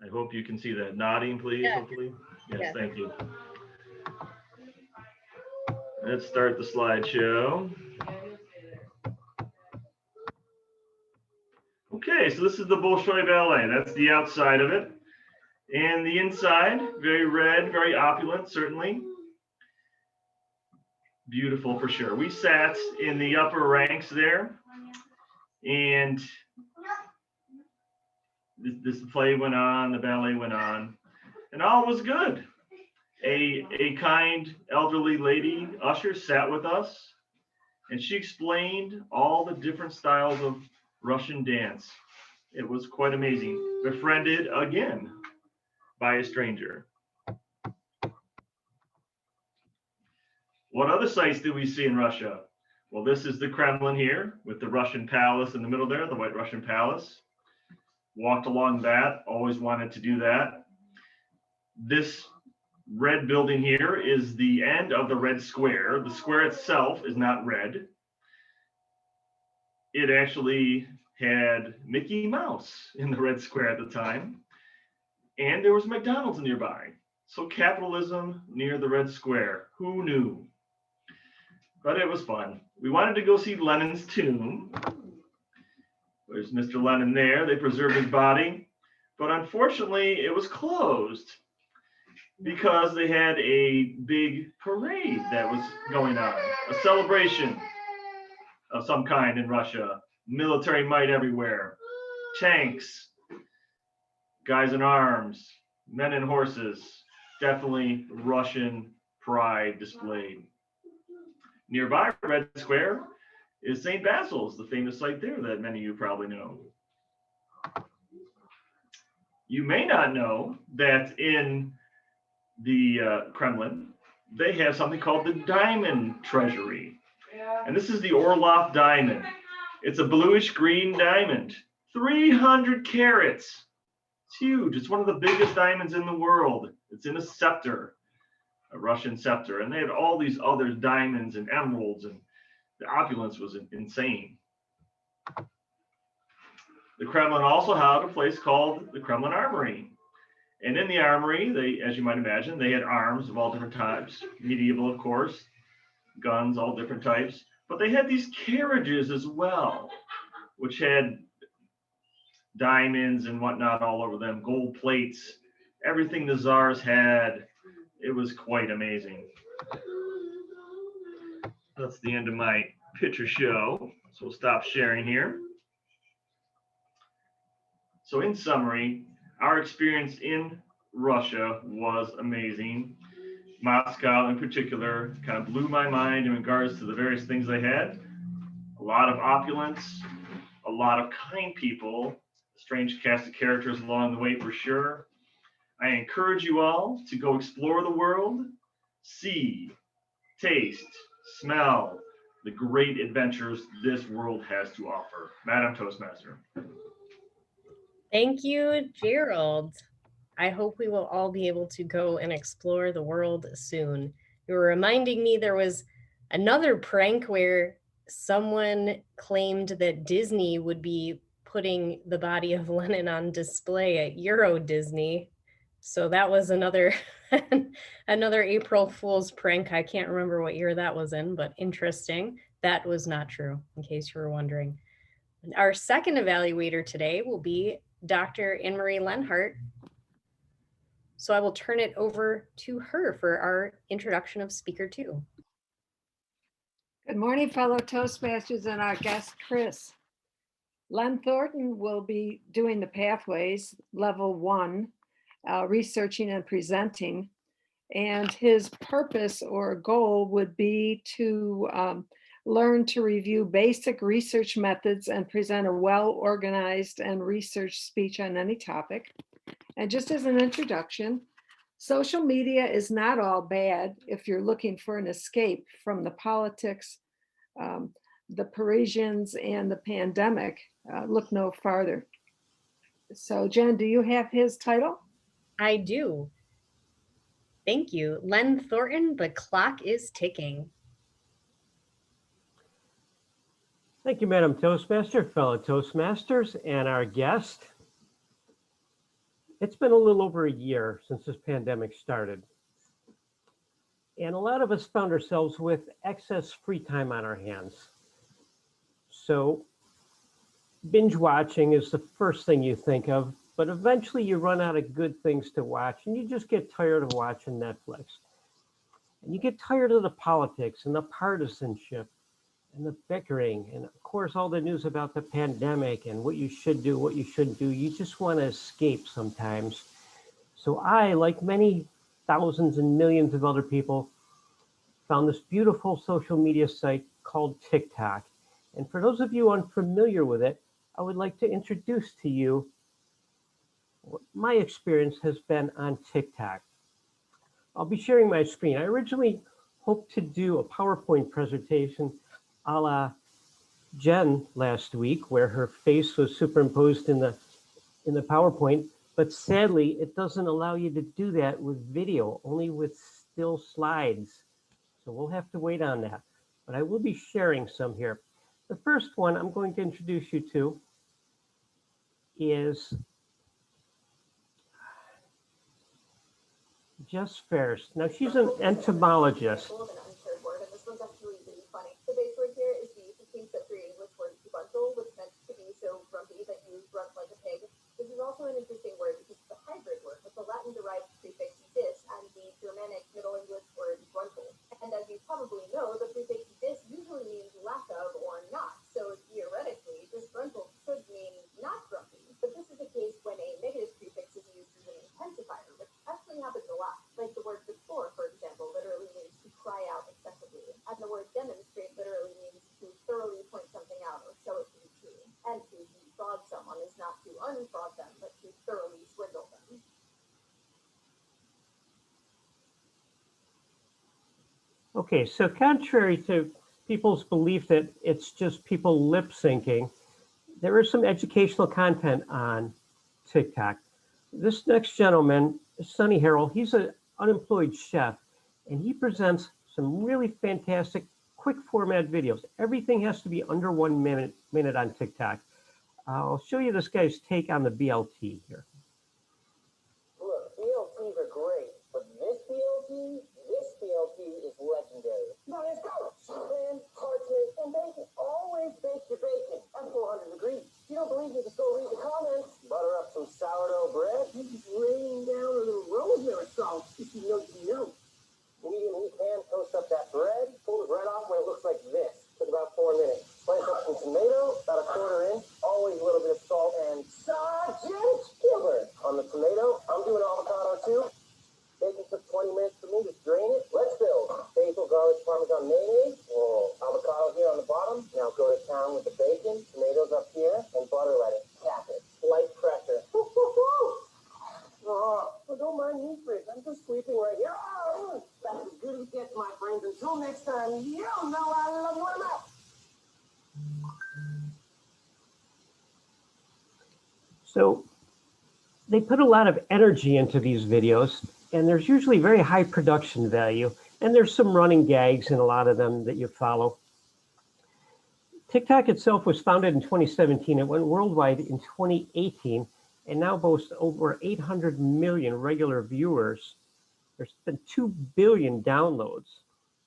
I hope you can see that. Nodding, please, hopefully. Yes, thank you. Let's start the slideshow. Okay, so this is the Bolshoi Ballet. That's the outside of it. And the inside, very red, very opulent, certainly. Beautiful for sure. We sat in the upper ranks there. And this play went on, the ballet went on, and all was good. A kind elderly lady usher sat with us, and she explained all the different styles of Russian dance. It was quite amazing. Befriended again by a stranger. What other sights did we see in Russia? Well, this is the Kremlin here with the Russian palace in the middle there, the White Russian Palace. Walked along that, always wanted to do that. This red building here is the end of the Red Square. The square itself is not red. It actually had Mickey Mouse in the Red Square at the time. And there was McDonald's nearby. So capitalism near the Red Square. Who knew? But it was fun. We wanted to go see Lenin's tomb. There's Mr. Lenin there. They preserved his body. But unfortunately, it was closed because they had a big parade that was going on, a celebration of some kind in Russia. Military might everywhere, tanks, guys in arms, men and horses, definitely Russian pride displayed. Nearby Red Square is St. Basil's, the famous site there that many of you probably know. You may not know that in the Kremlin, they have something called the Diamond Treasury. And this is the Orlov diamond. It's a bluish green diamond, 300 carats. It's huge. It's one of the biggest diamonds in the world. It's in a scepter, a Russian scepter. And they had all these other diamonds and emeralds, and the opulence was insane. The Kremlin also had a place called the Kremlin Armory. And in the armory, they, as you might imagine, they had arms of all different types, medieval, of course, guns, all different types. But they had these carriages as well, which had diamonds and whatnot all over them, gold plates, everything the czars had. It was quite amazing. That's the end of my picture show. So we'll stop sharing here. So in summary, our experience in Russia was amazing. Moscow in particular kind of blew my mind in regards to the various things they had. A lot of opulence, a lot of kind people, a strange cast of characters along the way for sure. I encourage you all to go explore the world, see, taste, smell the great adventures this world has to offer. Madam Toastmaster. Thank you, Gerald. I hope we will all be able to go and explore the world soon. You were reminding me there was another prank where someone claimed that Disney would be putting the body of Lenin on display at Euro Disney. So that was another another April Fool's prank. I can't remember what year that was in, but interesting. That was not true, in case you were wondering. Our second evaluator today will be Dr. Anne-Marie LENHARDT. So I will turn it over to her for our introduction of speaker 2. Good morning, fellow Toastmasters and our guest, Chris. Len Thornton will be doing the pathways, level 1, researching and presenting. And his purpose or goal would be to learn to review basic research methods and present a well-organized and researched speech on any topic. And just as an introduction, social media is not all bad if you're looking for an escape from the politics, the Parisians, and the pandemic. Look no farther. So Jen, do you have his title? I do. Thank you. Len Thornton, the clock is ticking. Thank you, Madam Toastmaster, fellow Toastmasters, and our guest. It's been a little over a year since this pandemic started. And a lot of us found ourselves with excess free time on our hands. So binge watching is the first thing you think of, but eventually you run out of good things to watch and you just get tired of watching Netflix. And you get tired of the politics and the partisanship and the bickering, and of course, all the news about the pandemic and what you should do, what you shouldn't do. You just want to escape sometimes. So I, like many thousands and millions of other people, found this beautiful social media site called TikTok. And for those of you unfamiliar with it, I would like to introduce to you what my experience has been on TikTok. I'll be sharing my screen. I originally hoped to do a PowerPoint presentation a la Jen last week, where her face was superimposed in the PowerPoint, but sadly, it doesn't allow you to do that with video, only with still slides. So we'll have to wait on that. But I will be sharing some here. The first one I'm going to introduce you to is Jess Ferris. Now, she's an entomologist. This one's actually really funny. The base word here is the use of things that create English word gruntle, which meant to be so grumpy that you grunt like a pig. This is also an interesting word because it's a hybrid word with the Latin-derived prefix dis and the Germanic Middle English word gruntle. And as you probably know, the prefix dis usually means lack of or not. So theoretically, this gruntle should mean not grumpy. But this is the case when a negative prefix is used as an intensifier, which actually happens a lot. Like the word restore, for example, literally means to cry out excessively. And the word demonstrate literally means to thoroughly point something out or show it to be true. And to defraud someone is not to unfraud them, but to thoroughly swindle them. Okay, so contrary to people's belief that it's just people lip syncing, there is some educational content on TikTok. This next gentleman, Sonny Harrell, he's an unemployed chef, and he presents some really fantastic quick format videos. Everything has to be under 1 minute on TikTok. I'll show you this guy's take on the BLT here. Look, BLTs are great, but this BLT is legendary. Now let's go. Pan, parchment, and bacon. Always bake your bacon at 400 degrees. If you don't believe me, just go read the comments. Butter up some sourdough bread. And just rain down a little rosemary salt. If you know, you know. Medium heat pan, toast up that bread. Pull the bread off when it looks like this. Took about 4 minutes. Slice up some tomato, about a 1/4 inch. Always a little bit of salt and Sergeant Gilbert on the tomato. I'm doing avocado too. Bacon took 20 minutes for me. Just drain it. Let's build. Basil, garlic, parmesan, mayonnaise. Oh, avocado here on the bottom. Now go to town with the bacon. Tomatoes up here and butter lettuce. Tap it. Light pressure. Oh, don't mind me, Fritz. I'm just sleeping right here. Oh, that's as good as it gets, my friends. Until next time, you know I love you. I'm out. So they put a lot of energy into these videos, and there's usually very high production value, and there's some running gags in a lot of them that you follow. TikTok itself was founded in 2017. It went worldwide in 2018, and now boasts over 800 million regular viewers. There's been 2 billion downloads.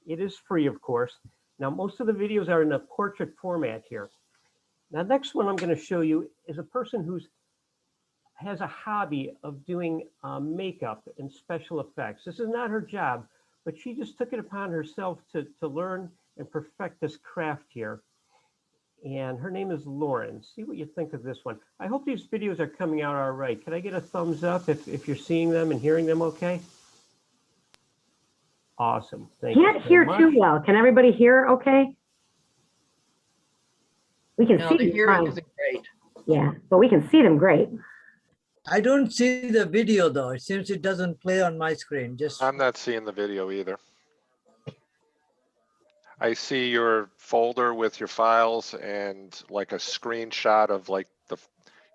It is free, of course. Now, most of the videos are in a portrait format here. Now, next one I'm going to show you is a person who has a hobby of doing makeup and special effects. This is not her job, but she just took it upon herself to learn and perfect this craft here. And her name is Lauren. See what you think of this one. I hope these videos are coming out all right. Can I get a thumbs up if you're seeing them and hearing them okay? Awesome. Thank you Can't so hear much. too well. Can everybody hear okay? We can No, see the them hearing fine. isn't great. Yeah, but we can see them great. I don't see the video though. It seems it doesn't play on my screen. Just I'm not seeing the video either. I see your folder with your files and like a screenshot of like the,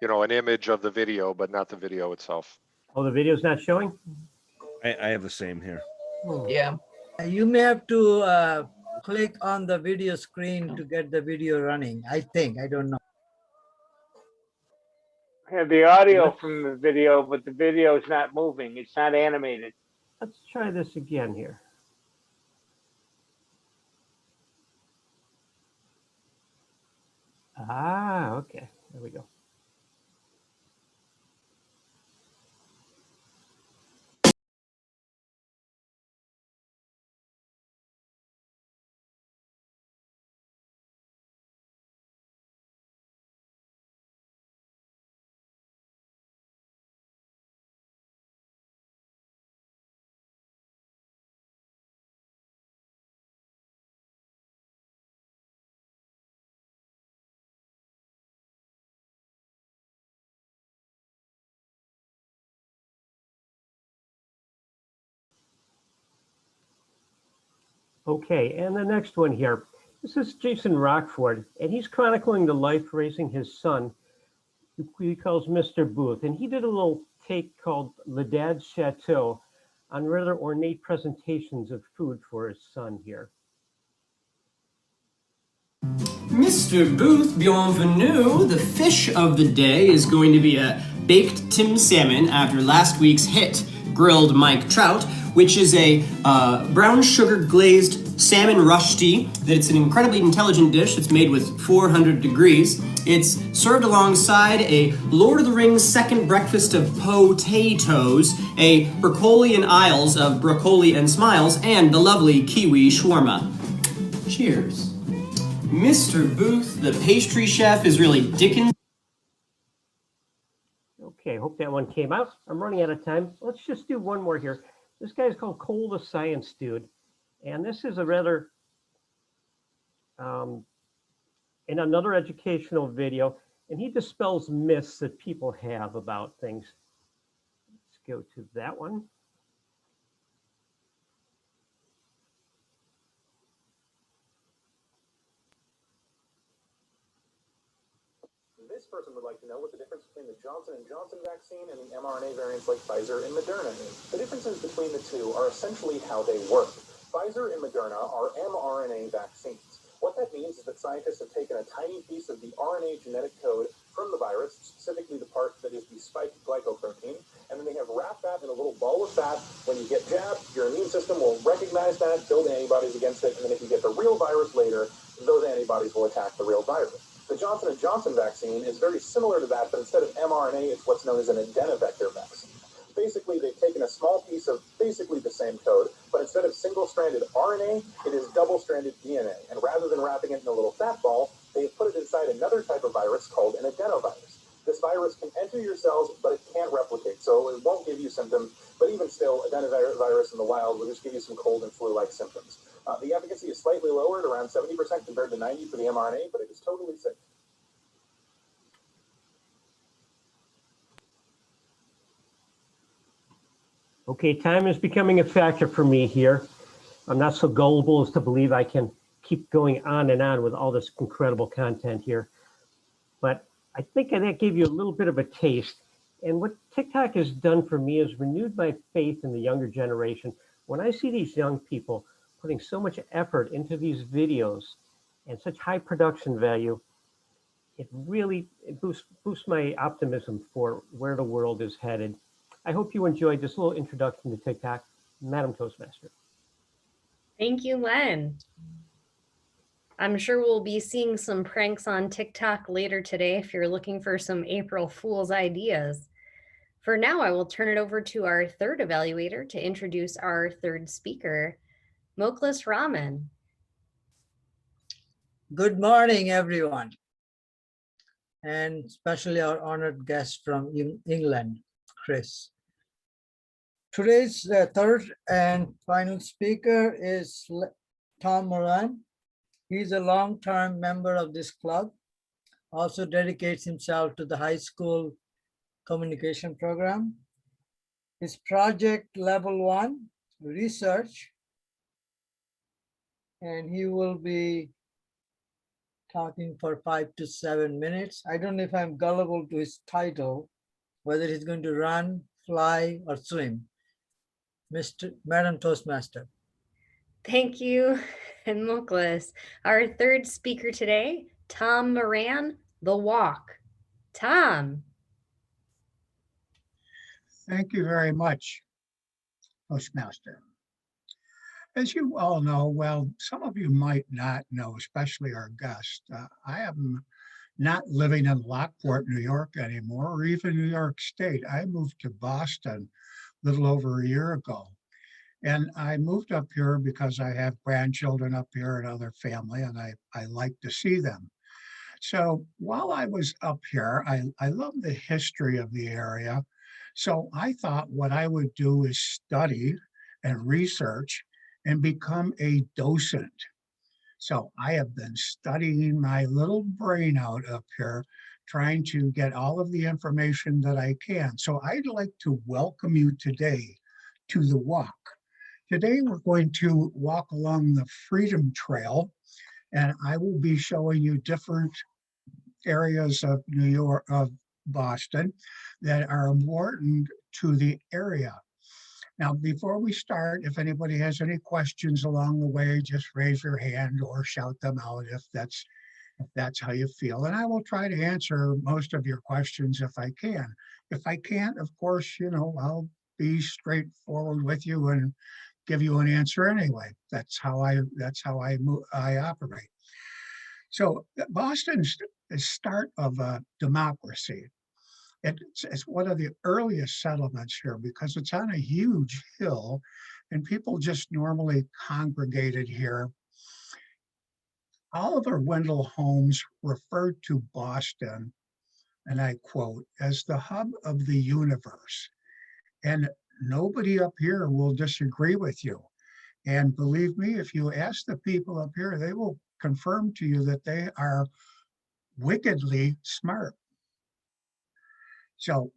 an image of the video, but not the video itself. Oh, the video's not showing? I have the same here. Yeah. you may have to click on the video screen to get the video running. I think. I don't know. I have the audio from the video, but the video is not moving. It's not animated. Let's try this again here. Ah, okay. There we go. Okay, and the next one here. This is Jason Rockford, and he's chronicling the life raising his son, who he calls Mr. Booth. And he did a little take called Le Dad's Chateau on rather ornate presentations of food for his son here. Mr. Booth, bienvenue. The fish of the day is going to be a baked Tim salmon after last week's hit, grilled Mike Trout, which is a brown sugar glazed salmon rushti. That it's an incredibly intelligent dish that's made with 400 degrees. It's served alongside a Lord of the Rings second breakfast of potatoes, a broccoli and aisles of broccoli and smiles, and the lovely kiwi shawarma. Cheers. Mr. Booth, the pastry chef, is really Dickens. Okay, hope that one came out. I'm running out of time. Let's just do one more here. This guy's called Cole the Science Dude. And this is a rather, in another educational video, and he dispels myths that people have about things. Let's go to that one. This person would like to know what the difference between the Johnson & Johnson vaccine and the mRNA variants like Pfizer and Moderna is. The differences between the two are essentially how they work. Pfizer and Moderna are mRNA vaccines. What that means is that scientists have taken a tiny piece of the RNA genetic code from the virus, specifically the part that is the spike glycoprotein, and then they have wrapped that in a little ball of fat. When you get jabbed, your immune system will recognize that, build antibodies against it, and then if you get the real virus later, those antibodies will attack the real virus. The Johnson & Johnson vaccine is very similar to that, but instead of mRNA, it's what's known as an adenovector vaccine. Basically, they've taken a small piece of basically the same code, but instead of single-stranded RNA, it is double-stranded DNA. And rather than wrapping it in a little fat ball, they've put it inside another type of virus called an adenovirus. This virus can enter your cells, but it can't replicate, so it won't give you symptoms. But even still, adenovirus in the wild will just give you some cold and flu-like symptoms. The efficacy is slightly lower at around 70% compared to 90% for the mRNA, but it is totally safe. Okay, time is becoming a factor for me here. I'm not so gullible as to believe I can keep going on and on with all this incredible content here. But I think that gave you a little bit of a taste. And what TikTok has done for me is renewed my faith in the younger generation. When I see these young people putting so much effort into these videos and such high production value, it really boosts my optimism for where the world is headed. I hope you enjoyed this little introduction to TikTok. Madam Toastmaster. Thank you, Len. I'm sure we'll be seeing some pranks on TikTok later today if you're looking for some April Fool's ideas. For now, I will turn it over to our third evaluator to introduce our third speaker, Moklis Raman. Good morning, everyone. And especially our honored guest from England, Chris. Today's third and final speaker is Tom Moran. He's a long-term member of this club, also dedicates himself to the high school communication program. His project level 1, research, and he will be talking for 5 to 7 minutes. I don't know if I'm gullible to his title, whether he's going to run, fly, or swim. Madam Toastmaster. Thank you, Moklis. Our third speaker today, Tom Moran, The Walk. Tom. Thank you very much, Toastmaster. As you all know, well, some of you might not know, especially our guest, I am not living in Lockport, New York anymore, or even New York State. I moved to Boston a little over a year ago. And I moved up here because I have grandchildren up here and other family, and I like to see them. So while I was up here, I love the history of the area. So I thought what I would do is study and research and become a docent. So I have been studying my little brain out up here, trying to get all of the information that I can. So I'd like to welcome you today to The Walk. Today we're going to walk along the Freedom Trail, and I will be showing you different areas of New York, of Boston, that are important to the area. Now, before we start, if anybody has any questions along the way, just raise your hand or shout them out if that's how you feel. And I will try to answer most of your questions if I can. If I can't, of course, I'll be straightforward with you and give you an answer anyway. That's how I operate. So Boston's the start of a democracy. It's one of the earliest settlements here because it's on a huge hill and people just normally congregated here. Oliver Wendell Holmes referred to Boston, and I quote, as the hub of the universe. And nobody up here will disagree with you. And believe me, if you ask the people up here, they will confirm to you that they are wickedly smart. So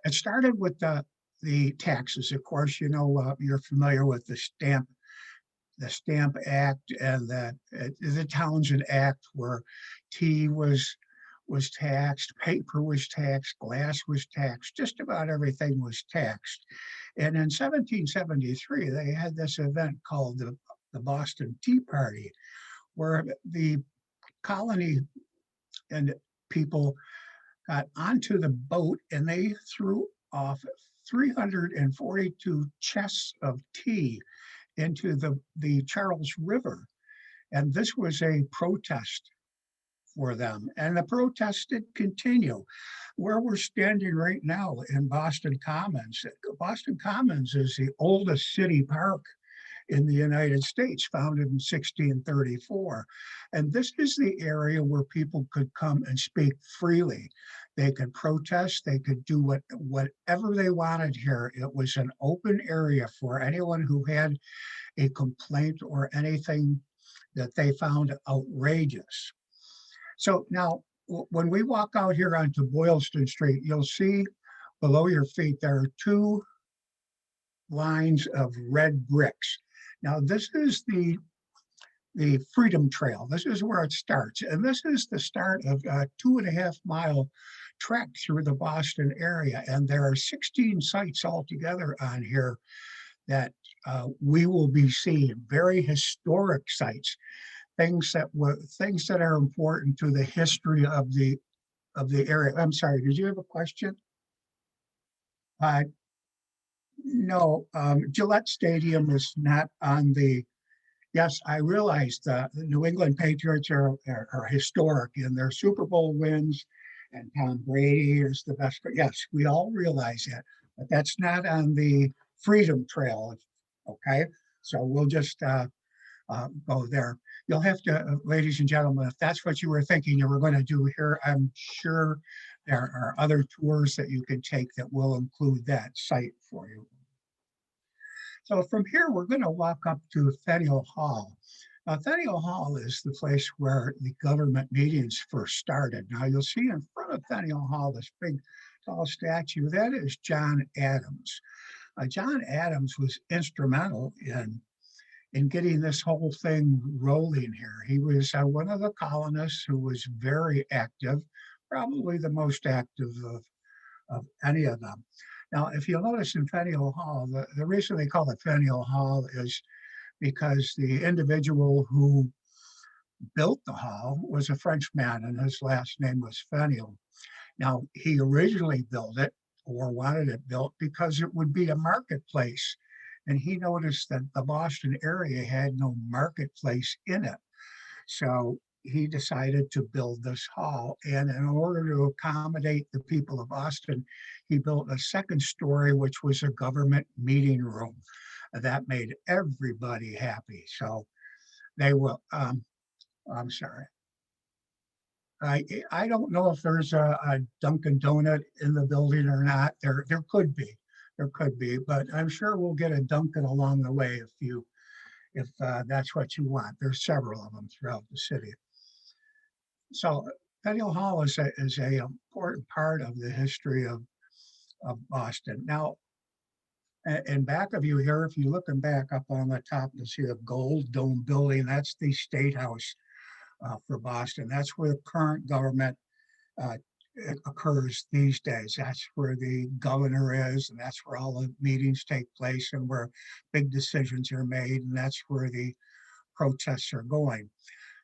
it started with the taxes. Of course, you're familiar with the Stamp Act and the Townshend Act, where tea was taxed, paper was taxed, glass was taxed, just about everything was taxed. And in 1773, they had this event called the Boston Tea Party, where the colony and people got onto the boat and they threw off 342 chests of tea into the Charles River. And this was a protest for them. And the protest did continue. Where we're standing right now in Boston Commons. Boston Commons is the oldest city park in the United States, founded in 1634. And this is the area where people could come and speak freely. They could protest, they could do whatever they wanted here. It was an open area for anyone who had a complaint or anything that they found outrageous. So now, when we walk out here onto Boylston Street, you'll see below your feet, there are two lines of red bricks. Now, this is the Freedom Trail. This is where it starts. And this is the start of a 2.5-mile trek through the Boston area. And there are 16 sites altogether on here that we will be seeing, very historic sites, things that are important to the history of the area. I'm sorry, did you have a question? No, Gillette Stadium is not on the, yes, I realize the New England Patriots are historic in their Super Bowl wins, and Tom Brady is the best. Yes, we all realize that, but that's not on the Freedom Trail, okay? So we'll just go there. You'll have to, ladies and gentlemen, if that's what you were thinking you were going to do here, I'm sure there are other tours that you can take that will include that site for you. So from here, we're going to walk up to Faneuil Hall. Now, Faneuil Hall is the place where the government meetings first started. Now, you'll see in front of Faneuil Hall, this big, tall statue. That is John Adams. John Adams was instrumental in getting this whole thing rolling here. He was one of the colonists who was very active, probably the most active of any of them. Now, if you'll notice in Faneuil Hall, the reason they call it Faneuil Hall is because the individual who built the hall was a Frenchman and his last name was Faneuil. Now, he originally built it or wanted it built because it would be a marketplace. And he noticed that the Boston area had no marketplace in it. So he decided to build this hall. And in order to accommodate the people of Boston, he built a second story, which was a government meeting room. That made everybody happy. So they will, I'm sorry. I don't know if there's a Dunkin' Donut in the building or not. There could be. There could be, but I'm sure we'll get a Dunkin' along the way if that's what you want. There's several of them throughout the city. So Faneuil Hall is a important part of the history of Boston. Now, In back of you here, if you're looking back up on the top, you'll see the gold dome building. That's the State House for Boston. That's where the current government occurs these days. That's where the governor is, and that's where all the meetings take place and where big decisions are made, and that's where the protests are going.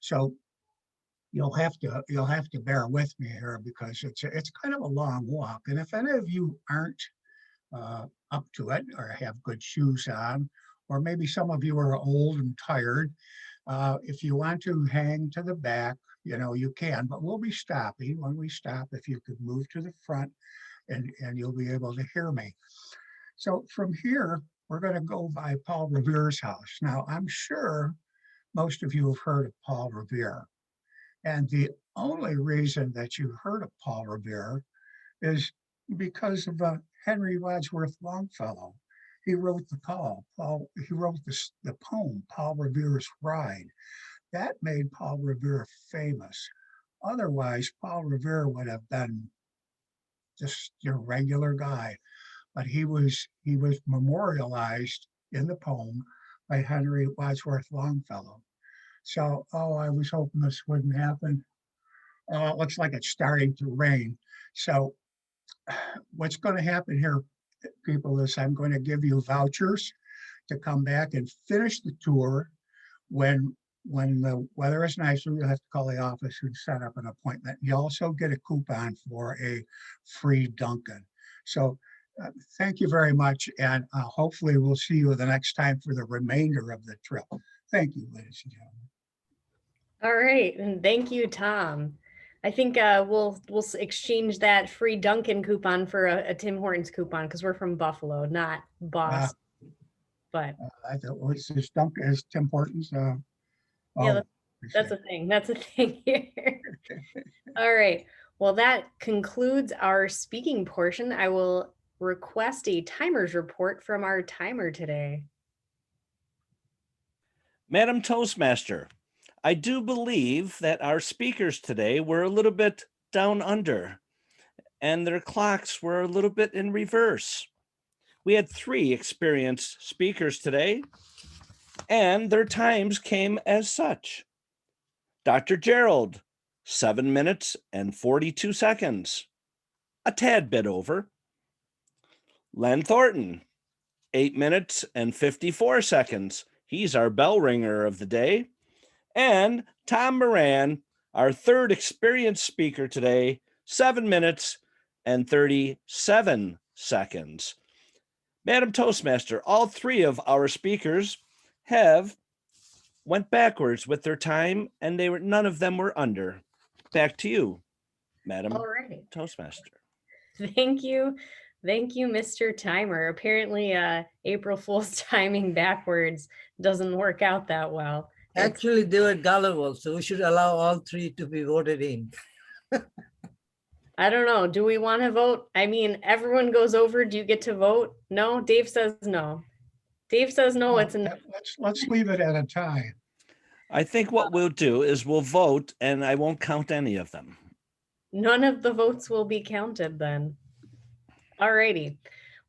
So you'll have to bear with me here because it's kind of a long walk. And if any of you aren't up to it or have good shoes on, or maybe some of you are old and tired, if you want to hang to the back, you can, but we'll be stopping. When we stop, if you could move to the front and you'll be able to hear me. So from here, we're going to go by Paul Revere's house. Now, I'm sure most of you have heard of Paul Revere. And the only reason that you heard of Paul Revere is because of Henry Wadsworth Longfellow. He wrote the he wrote the poem, Paul Revere's Ride. That made Paul Revere famous. Otherwise, Paul Revere would have been just your regular guy. But he was memorialized in the poem by Henry Wadsworth Longfellow. So, I was hoping this wouldn't happen. It looks like it's starting to rain. So what's going to happen here, people, is I'm going to give you vouchers to come back and finish the tour. When the weather is nicer, you'll have to call the office and set up an appointment. You also get a coupon for a free Dunkin'. So thank you very much. And hopefully we'll see you the next time for the remainder of the trip. Thank you, ladies and gentlemen. All right, and thank you, Tom. I think we'll exchange that free Dunkin' coupon for a Tim Hortons coupon because we're from Buffalo, not Boston. But I thought, was this Dunkin' as Tim Hortons? Yeah, that's a thing. That's a thing here. All right. Well, that concludes our speaking portion. I will request a timer's report from our timer today. Madam Toastmaster, I do believe that our speakers today were a little bit down under and their clocks were a little bit in reverse. We had 3 experienced speakers today and their times came as such. Dr. Gerald, 7 minutes and 42 seconds, a tad bit over. Len Thornton, 8 minutes and 54 seconds. He's our bell ringer of the day. And Tom Moran, our 3rd experienced speaker today, 7 minutes and 37 seconds. Madam Toastmaster, all 3 of our speakers went backwards with their time and none of them were under. Back to you, Madam Toastmaster. Thank you. Thank you, Mr. Timer. Apparently, April Fool's timing backwards doesn't work out that well. Actually, they were gullible, so we should allow all 3 to be voted in. I don't know. Do we want to vote? I mean, everyone goes over. Do you get to vote? No? Dave says no. Dave says no, it's a no. Let's leave it at a tie. I think what we'll do is we'll vote and I won't count any of them. None of the votes will be counted then. All righty.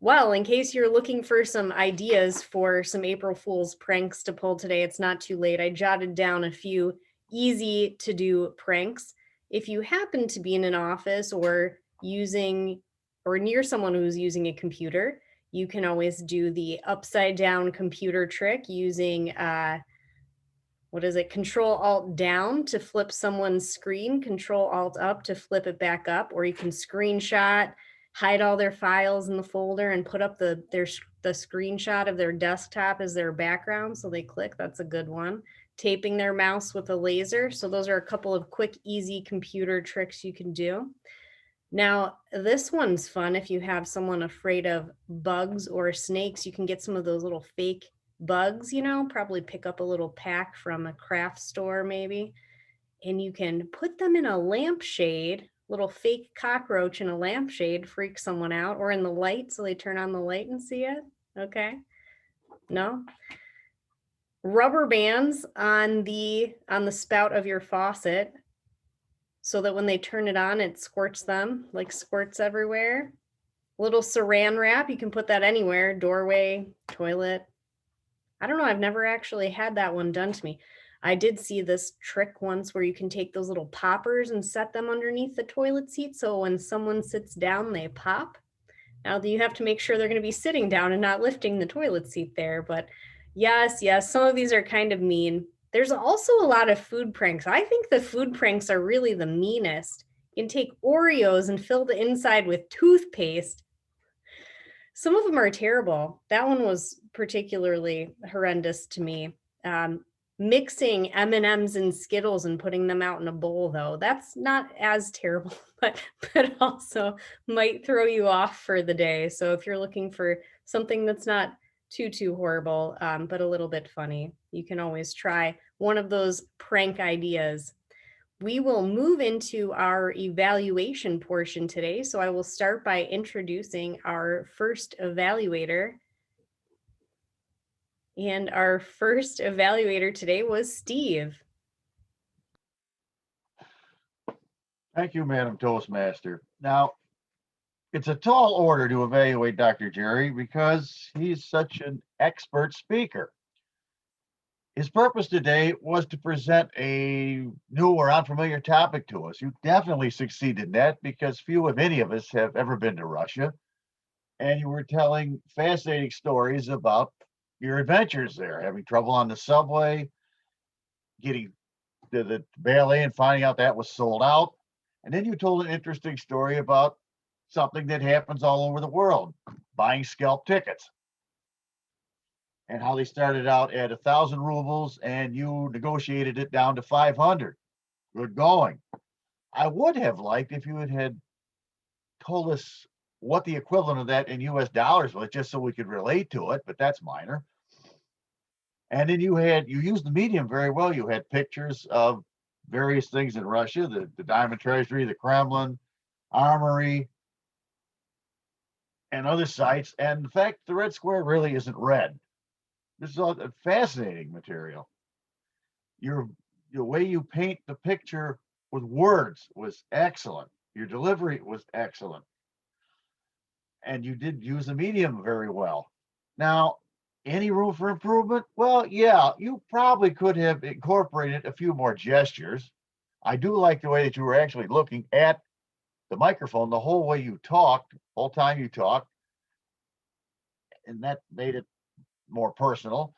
Well, in case you're looking for some ideas for some April Fool's pranks to pull today, it's not too late. I jotted down a few easy to do pranks. If you happen to be in an office or near someone who's using a computer, you can always do the upside down computer trick using, Control-Alt-Down to flip someone's screen, Control-Alt-Up to flip it back up, or you can screenshot, hide all their files in the folder and put up the screenshot of their desktop as their background. So they click, that's a good one. Taping their mouse with a laser. So those are a couple of quick, easy computer tricks you can do. Now, this one's fun. If you have someone afraid of bugs or snakes, you can get some of those little fake bugs, probably pick up a little pack from a craft store maybe, and you can put them in a lampshade, little fake cockroach in a lampshade, freak someone out, or in the light so they turn on the light and see it. Okay. No. Rubber bands on the spout of your faucet so that when they turn it on, it squirts them, like squirts everywhere. Little saran wrap, you can put that anywhere, doorway, toilet. I don't know, I've never actually had that one done to me. I did see this trick once where you can take those little poppers and set them underneath the toilet seat, so when someone sits down, they pop. Now you have to make sure they're going to be sitting down and not lifting the toilet seat there, but yes, some of these are kind of mean. There's also a lot of food pranks. I think the food pranks are really the meanest. You can take Oreos and fill the inside with toothpaste. Some of them are terrible. That one was particularly horrendous to me. Mixing M&Ms and Skittles and putting them out in a bowl, though, that's not as terrible, but also might throw you off for the day. So if you're looking for something that's not too horrible, but a little bit funny, you can always try one of those prank ideas. We will move into our evaluation portion today. So I will start by introducing our first evaluator. And our first evaluator today was Steve. Thank you, Madam Toastmaster. Now, it's a tall order to evaluate Dr. Jerry because he's such an expert speaker. His purpose today was to present a new or unfamiliar topic to us. You definitely succeeded in that because few, if any of us, have ever been to Russia. And you were telling fascinating stories about your adventures there, having trouble on the subway, getting to the ballet and finding out that was sold out. And then you told an interesting story about something that happens all over the world, buying scalp tickets, and how they started out at 1,000 rubles and you negotiated it down to 500. Good going. I would have liked if you had told us what the equivalent of that in US dollars was, just so we could relate to it, but that's minor. And then you used the medium very well. You had pictures of various things in Russia, the Diamond Treasury, the Kremlin, Armory, and other sites. And in fact, the Red Square really isn't red. This is all fascinating material. The way you paint the picture with words was excellent. Your delivery was excellent. And you did use the medium very well. Now, any room for improvement? Well, yeah, you probably could have incorporated a few more gestures. I do like the way that you were actually looking at the microphone the whole way you talked, whole time you talked, and that made it more personal.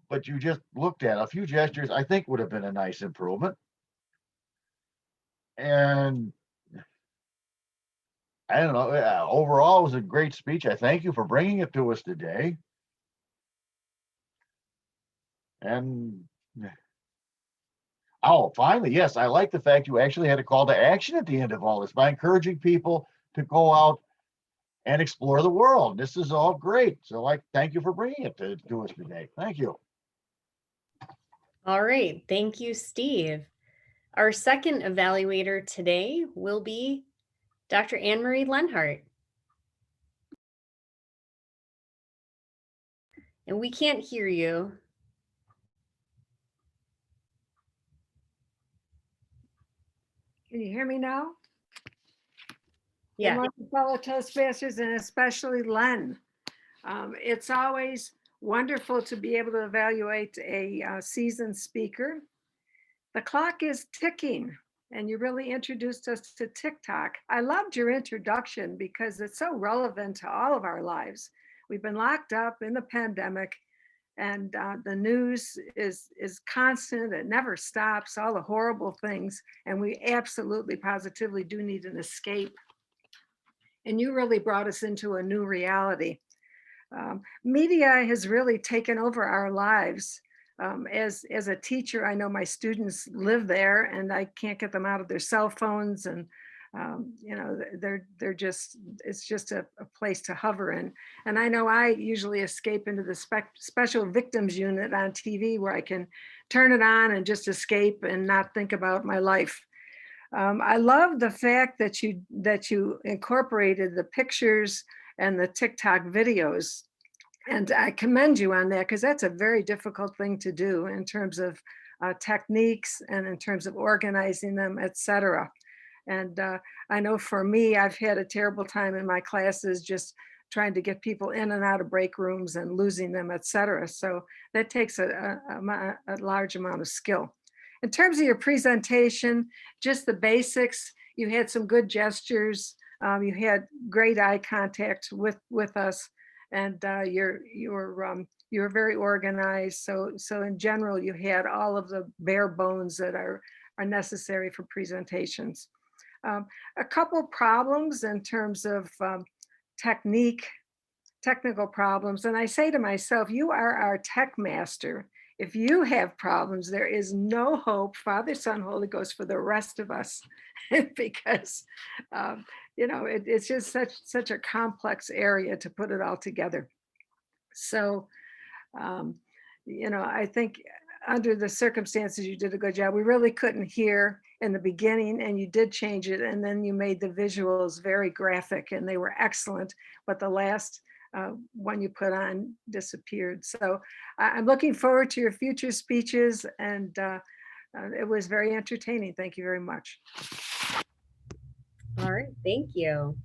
But you just looked at a few gestures, I think would have been a nice improvement. And I don't know, overall it was a great speech. I thank you for bringing it to us today. And oh, finally, yes, I like the fact you actually had a call to action at the end of all this by encouraging people to go out and explore the world. This is all great. So I thank you for bringing it to us today. Thank you. All right, thank you, Steve. Our second evaluator today will be Dr. Anne-Marie LENHARDT. And we can't hear you. Can you hear me now? Yeah. Good morning, fellow Toastmasters, and especially Len. It's always wonderful to be able to evaluate a seasoned speaker. The clock is ticking, and you really introduced us to TikTok. I loved your introduction because it's so relevant to all of our lives. We've been locked up in the pandemic, and the news is constant. It never stops, all the horrible things, and we absolutely positively do need an escape. And you really brought us into a new reality. Media has really taken over our lives. As a teacher, I know my students live there and I can't get them out of their cell phones, and you know, they're just, it's just a place to hover in. And I know I usually escape into the special victims unit on TV where I can turn it on and just escape and not think about my life. I love the fact that you incorporated the pictures and the TikTok videos. And I commend you on that, because that's a very difficult thing to do in terms of techniques and in terms of organizing them, etc. And I know for me, I've had a terrible time in my classes just trying to get people in and out of break rooms and losing them, etc. So that takes a large amount of skill. In terms of your presentation, just the basics, you had some good gestures. You had great eye contact with us, and you're very organized. So in general, you had all of the bare bones that are necessary for presentations. A couple problems in terms of technical problems. And I say to myself, you are our tech master. If you have problems, there is no hope, Father, Son, Holy Ghost, for the rest of us, because you know, it's just such a complex area to put it all together. So, you know, I think under the circumstances, you did a good job. We really couldn't hear in the beginning, and you did change it, and then you made the visuals very graphic, and they were excellent. But the last one you put on disappeared. So I'm looking forward to your future speeches, and it was very entertaining. Thank you very much. All right, thank you.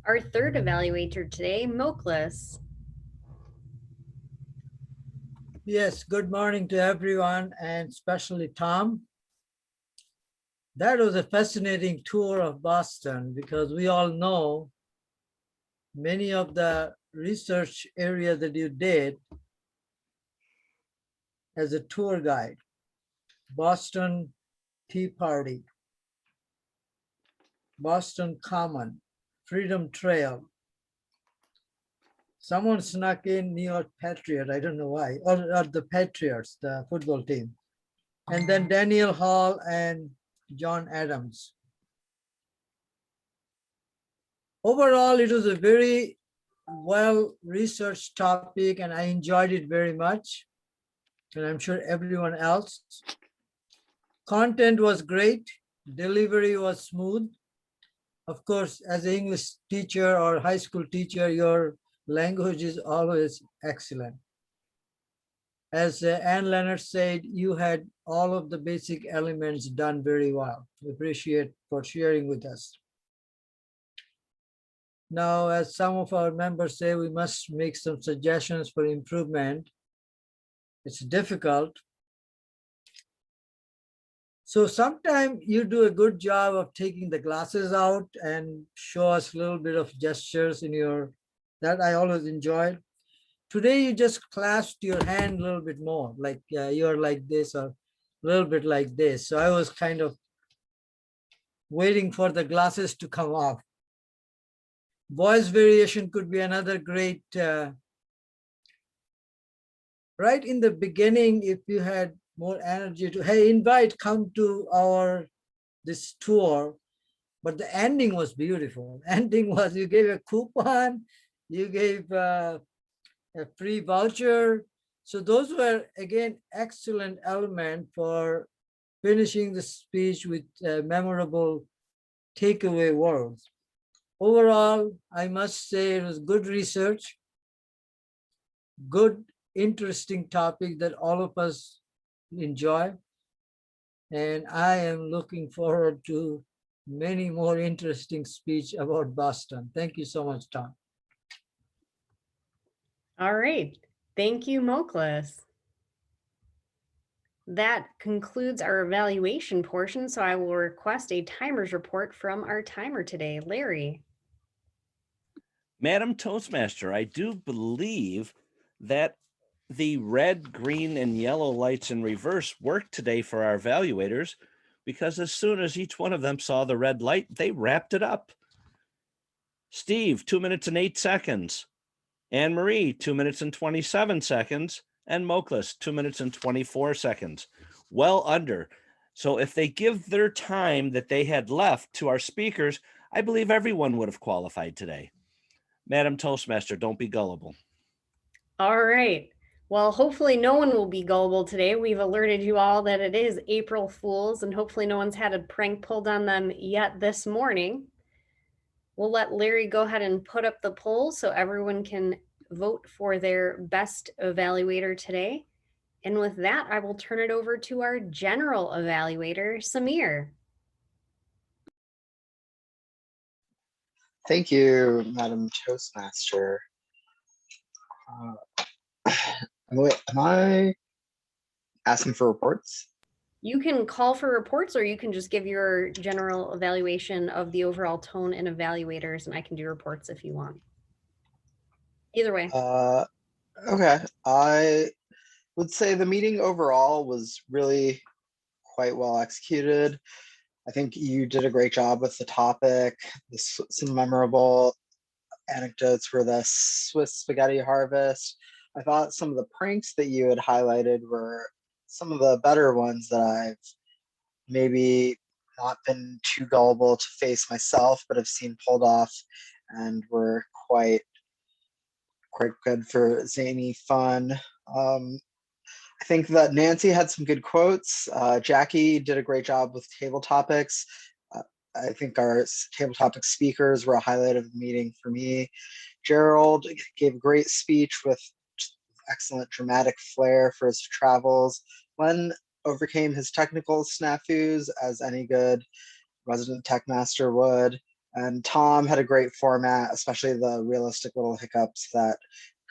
Our third evaluator today, Moklis. Yes, good morning to everyone, and especially Tom. That was a fascinating tour of Boston, because we all know many of the research area that you did as a tour guide. Boston Tea Party, Boston Common, Freedom Trail. Someone snuck in New York Patriot, I don't know why, or the Patriots, the football team. And then Daniel Hall and John Adams. Overall, it was a very well-researched topic, and I enjoyed it very much. And I'm sure everyone else. Content was great. Delivery was smooth. Of course, as an English teacher or high school teacher, your language is always excellent. As Anne Leonard said, you had all of the basic elements done very well. We appreciate for sharing with us. Now, as some of our members say, we must make some suggestions for improvement. It's difficult. So sometimes you do a good job of taking the glasses out and show us a little bit of gestures in your, that I always enjoyed. Today, you just clasped your hand a little bit more, like you're like this or a little bit like this. So I was kind of waiting for the glasses to come off. Voice variation could be another great, right in the beginning, if you had more energy to, hey, invite, come to this tour. But the ending was beautiful. Ending was you gave a coupon, you gave a free voucher. So those were, again, excellent element for finishing the speech with memorable takeaway words. Overall, I must say it was good research, good, interesting topic that all of us enjoy. And I am looking forward to many more interesting speech about Boston. Thank you so much, Tom. All right, thank you, Moklis. That concludes our evaluation portion, so I will request a timer's report from our timer today, Larry. Madam Toastmaster, I do believe that the red, green, and yellow lights in reverse worked today for our evaluators, because as soon as each one of them saw the red light, they wrapped it up. Steve, 2 minutes and 8 seconds. Anne Marie, 2 minutes and 27 seconds. And Moklis, 2 minutes and 24 seconds. Well under. So if they give their time that they had left to our speakers, I believe everyone would have qualified today. Madam Toastmaster, don't be gullible. All right. Well, hopefully no one will be gullible today. We've alerted you all that it is April Fools, and hopefully no one's had a prank pulled on them yet this morning. We'll let Larry go ahead and put up the poll so everyone can vote for their best evaluator today. And with that, I will turn it over to our general evaluator, Samir. Thank you, Madam Toastmaster. Am I asking for reports? You can call for reports, or you can just give your general evaluation of the overall tone and evaluators, and I can do reports if you want. Either way. Okay. I would say the meeting overall was really quite well executed. I think you did a great job with the topic. Some memorable anecdotes were the Swiss spaghetti harvest. I thought some of the pranks that you had highlighted were some of the better ones that I've maybe not been too gullible to face myself, but have seen pulled off and were quite good for zany fun. I think that Nancy had some good quotes. Jackie did a great job with table topics. I think our table topic speakers were a highlight of the meeting for me. Gerald gave a great speech with excellent dramatic flair for his travels. Len overcame his technical snafus as any good resident tech master would. And Tom had a great format, especially the realistic little hiccups that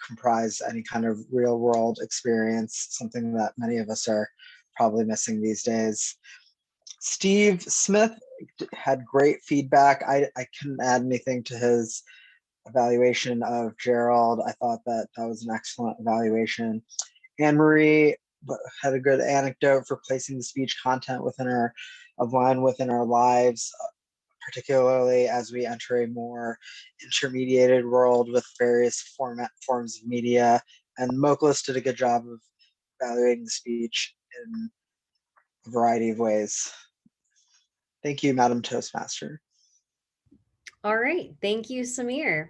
comprise any kind of real world experience, something that many of us are probably missing these days. Steve Smith had great feedback. I couldn't add anything to his evaluation of Gerald. I thought that was an excellent evaluation. Anne-Marie had a good anecdote for placing the speech content within our lives, particularly as we enter a more intermediated world with various forms of media. And Moklis did a good job of evaluating the speech in a variety of ways. Thank you, Madam Toastmaster. All right, thank you, Samir.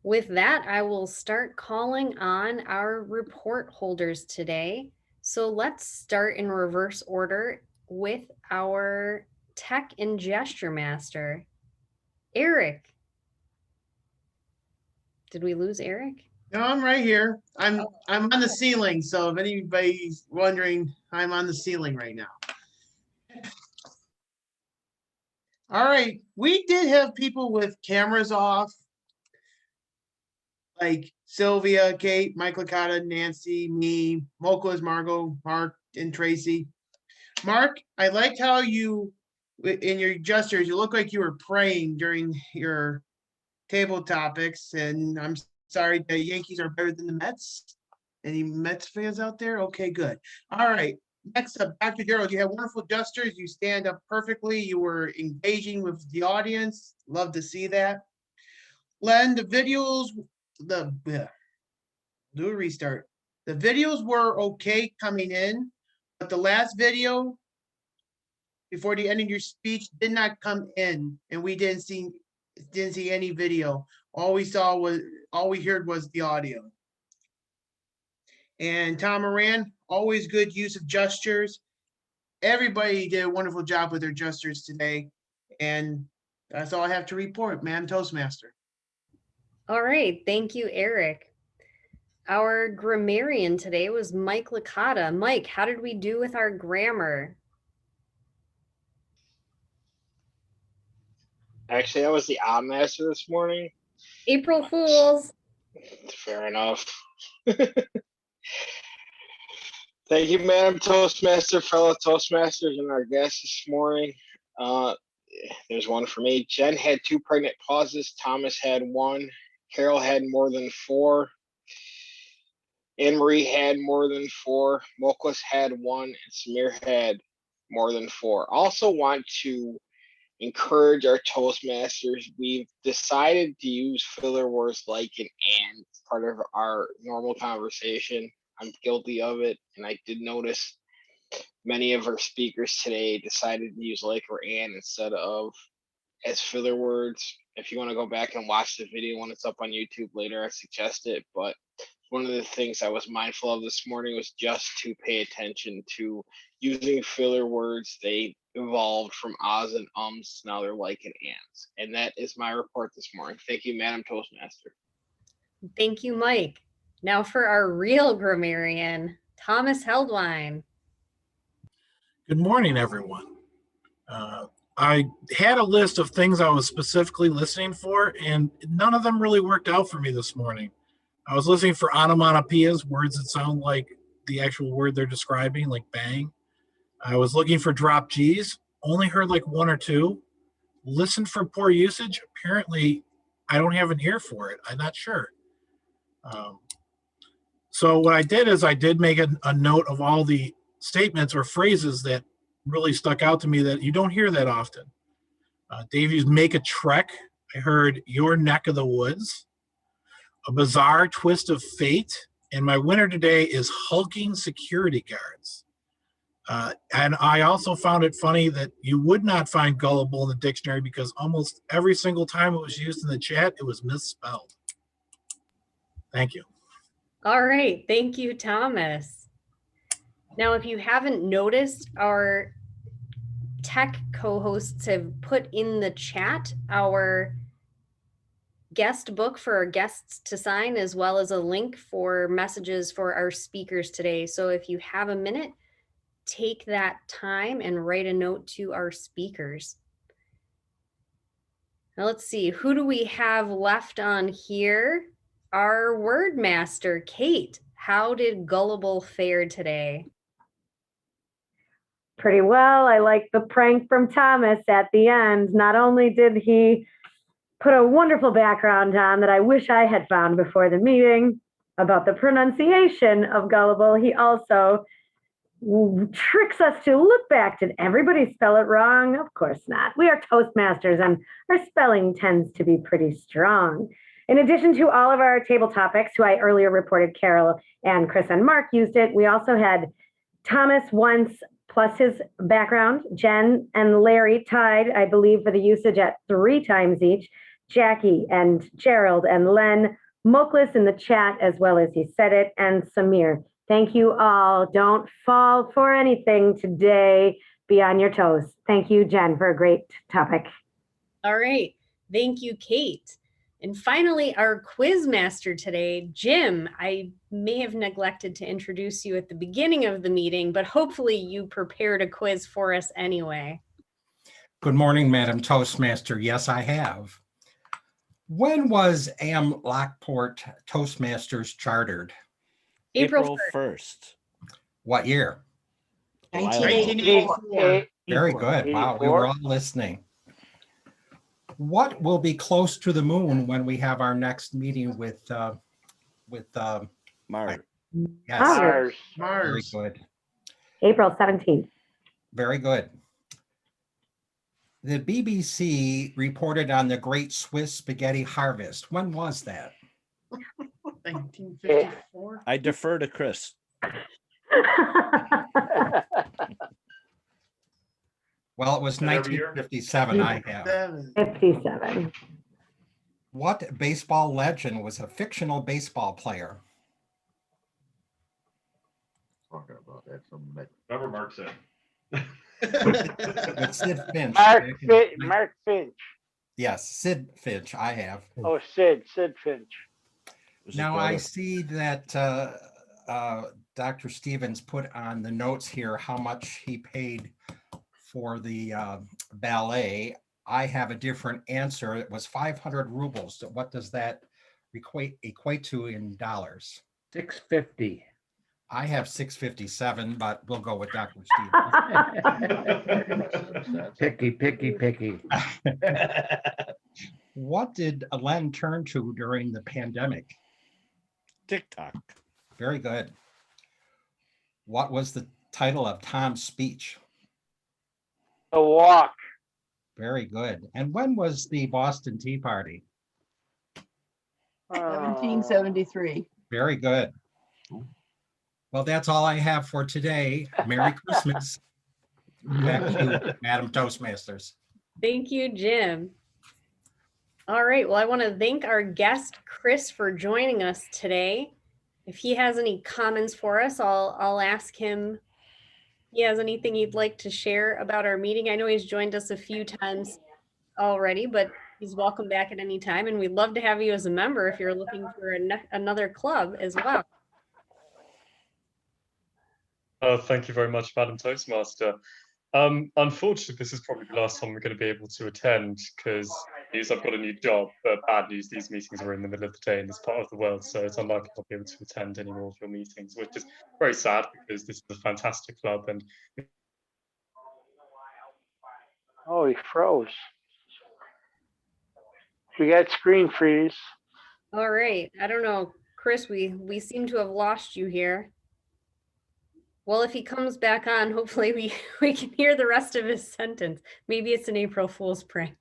With that, I will start calling on our report holders today. So let's start in reverse order with our tech and gesture master, Eric. Did we lose Eric? No, I'm right here. I'm on the ceiling. So if anybody's wondering, I'm on the ceiling right now. All right, we did have people with cameras off, like Sylvia, Kate, Mike Licata, Nancy, me, Moklis, Margot, Mark, and Tracy. Mark, I liked how you, in your gestures, you look like you were praying during your table topics, and I'm sorry the Yankees are better than the Mets. Any Mets fans out there? Okay, good. All right. Next up, Dr. Gerald, you have wonderful gestures. You stand up perfectly. You were engaging with the audience. Love to see that. Len, the videos, do a restart. The videos were okay coming in, but the last video before the end of your speech did not come in, and we didn't see any video. All we heard was the audio. And Tom Moran, always good use of gestures. Everybody did a wonderful job with their gestures today. And that's all I have to report, Madam Toastmaster. All right, thank you, Eric. Our grammarian today was Mike Licata. Mike, how did we do with our grammar? Actually, I was the odd master this morning. April Fools. Fair enough. Thank you, Madam Toastmaster, fellow Toastmasters, and our guests this morning. There's one for me. Jen had 2 pregnant pauses. Thomas had 1. Carol had more than 4. Anne-Marie had more than 4. Moklis had 1. And Samir had more than 4. Also want to encourage our Toastmasters. We've decided to use filler words like an and part of our normal conversation. I'm guilty of it, and I did notice many of our speakers today decided to use like or and instead of as filler words. If you want to go back and watch the video when it's up on YouTube later, I suggest it. But one of the things I was mindful of this morning was just to pay attention to using filler words. They evolved from ahs and ums, now they're like and ands. And that is my report this morning. Thank you, Madam Toastmaster. Thank you, Mike. Now for our real grammarian, Thomas Heldwine. Good morning, everyone. I had a list of things I was specifically listening for, and none of them really worked out for me this morning. I was listening for onomatopoeias, words that sound like the actual word they're describing, like bang. I was looking for drop G's, only heard like one or two. Listened for poor usage. Apparently, I don't have an ear for it. I'm not sure. So what I did is I did make a note of all the statements or phrases that really stuck out to me that you don't hear that often. Dave used make a trek. I heard your neck of the woods. A bizarre twist of fate. And my winner today is hulking security guards. And I also found it funny that you would not find gullible in the dictionary because almost every single time it was used in the chat, it was misspelled. Thank you. All right. Thank you, Thomas. Now, if you haven't noticed, our tech co-hosts have put in the chat our guest book for our guests to sign, as well as a link for messages for our speakers today. So if you have a minute, take that time and write a note to our speakers. Now let's see, who do we have left on here? Our word master, Kate. How did Gullible fare today? Pretty well. I like the prank from Thomas at the end. Not only did he put a wonderful background on that I wish I had found before the meeting about the pronunciation of gullible, he also tricks us to look back. Did everybody spell it wrong? Of course not. We are Toastmasters and our spelling tends to be pretty strong. In addition to all of our table topics, who I earlier reported Carol and Chris and Mark used it, we also had Thomas once plus his background. Jen and Larry tied, I believe, for the usage at 3 times each. Jackie and Gerald and Len, Moklis in the chat as well as he said it, and Samir. Thank you all. Don't fall for anything today. Be on your toes. Thank you, Jen, for a great topic. All right. Thank you, Kate. And finally, our quiz master today, Jim. I may have neglected to introduce you at the beginning of the meeting, but hopefully you prepared a quiz for us anyway. Good morning, Madam Toastmaster. Yes, I have. When was AM Lockport Toastmasters chartered? April 1st. What year? 1984. Very good. Wow, we were all listening. What will be close to the moon when we have our next meeting with Mars? Yes. Mars. Very good. April 17th. Very good. The BBC reported on the Great Swiss Spaghetti Harvest. When was that? 1954. I defer to Chris. Well, it was 1957. I have 57. What baseball legend was a fictional baseball player? Talking about that some night. Whatever Mark said. With Sid Finch. Mark Finch. Yes, Sid Finch. I have. Oh, Sid Finch. Now I see that Dr. Stevens put on the notes here how much he paid for the ballet. I have a different answer. It was 500 rubles. So what does that equate to in dollars? 650. I have 657, but we'll go with Dr. Stevens. Picky. What did Len turn to during the pandemic? TikTok. Very good. What was the title of Tom's speech? A Walk. Very good. And when was the Boston Tea Party? 1773. Very good. Well, that's all I have for today. Merry Christmas. Back to you, Madam Toastmasters. Thank you, Jim. All right. Well, I want to thank our guest, Chris, for joining us today. If he has any comments for us, I'll ask him if he has anything he'd like to share about our meeting. I know he's joined us a few times already, but he's welcome back at any time. And we'd love to have you as a member if you're looking for another club as well. Thank you very much, Madam Toastmaster. Unfortunately, this is probably the last time we're going to be able to attend because I've got a new job. But bad news, these meetings are in the middle of the day in this part of the world, so it's unlikely I'll be able to attend any more of your meetings, which is very sad because this is a fantastic club. And Oh, he froze. We got screen freeze. All right. I don't know, Chris, we seem to have lost you here. Well, if he comes back on, hopefully we can hear the rest of his sentence. Maybe it's an April Fool's prank.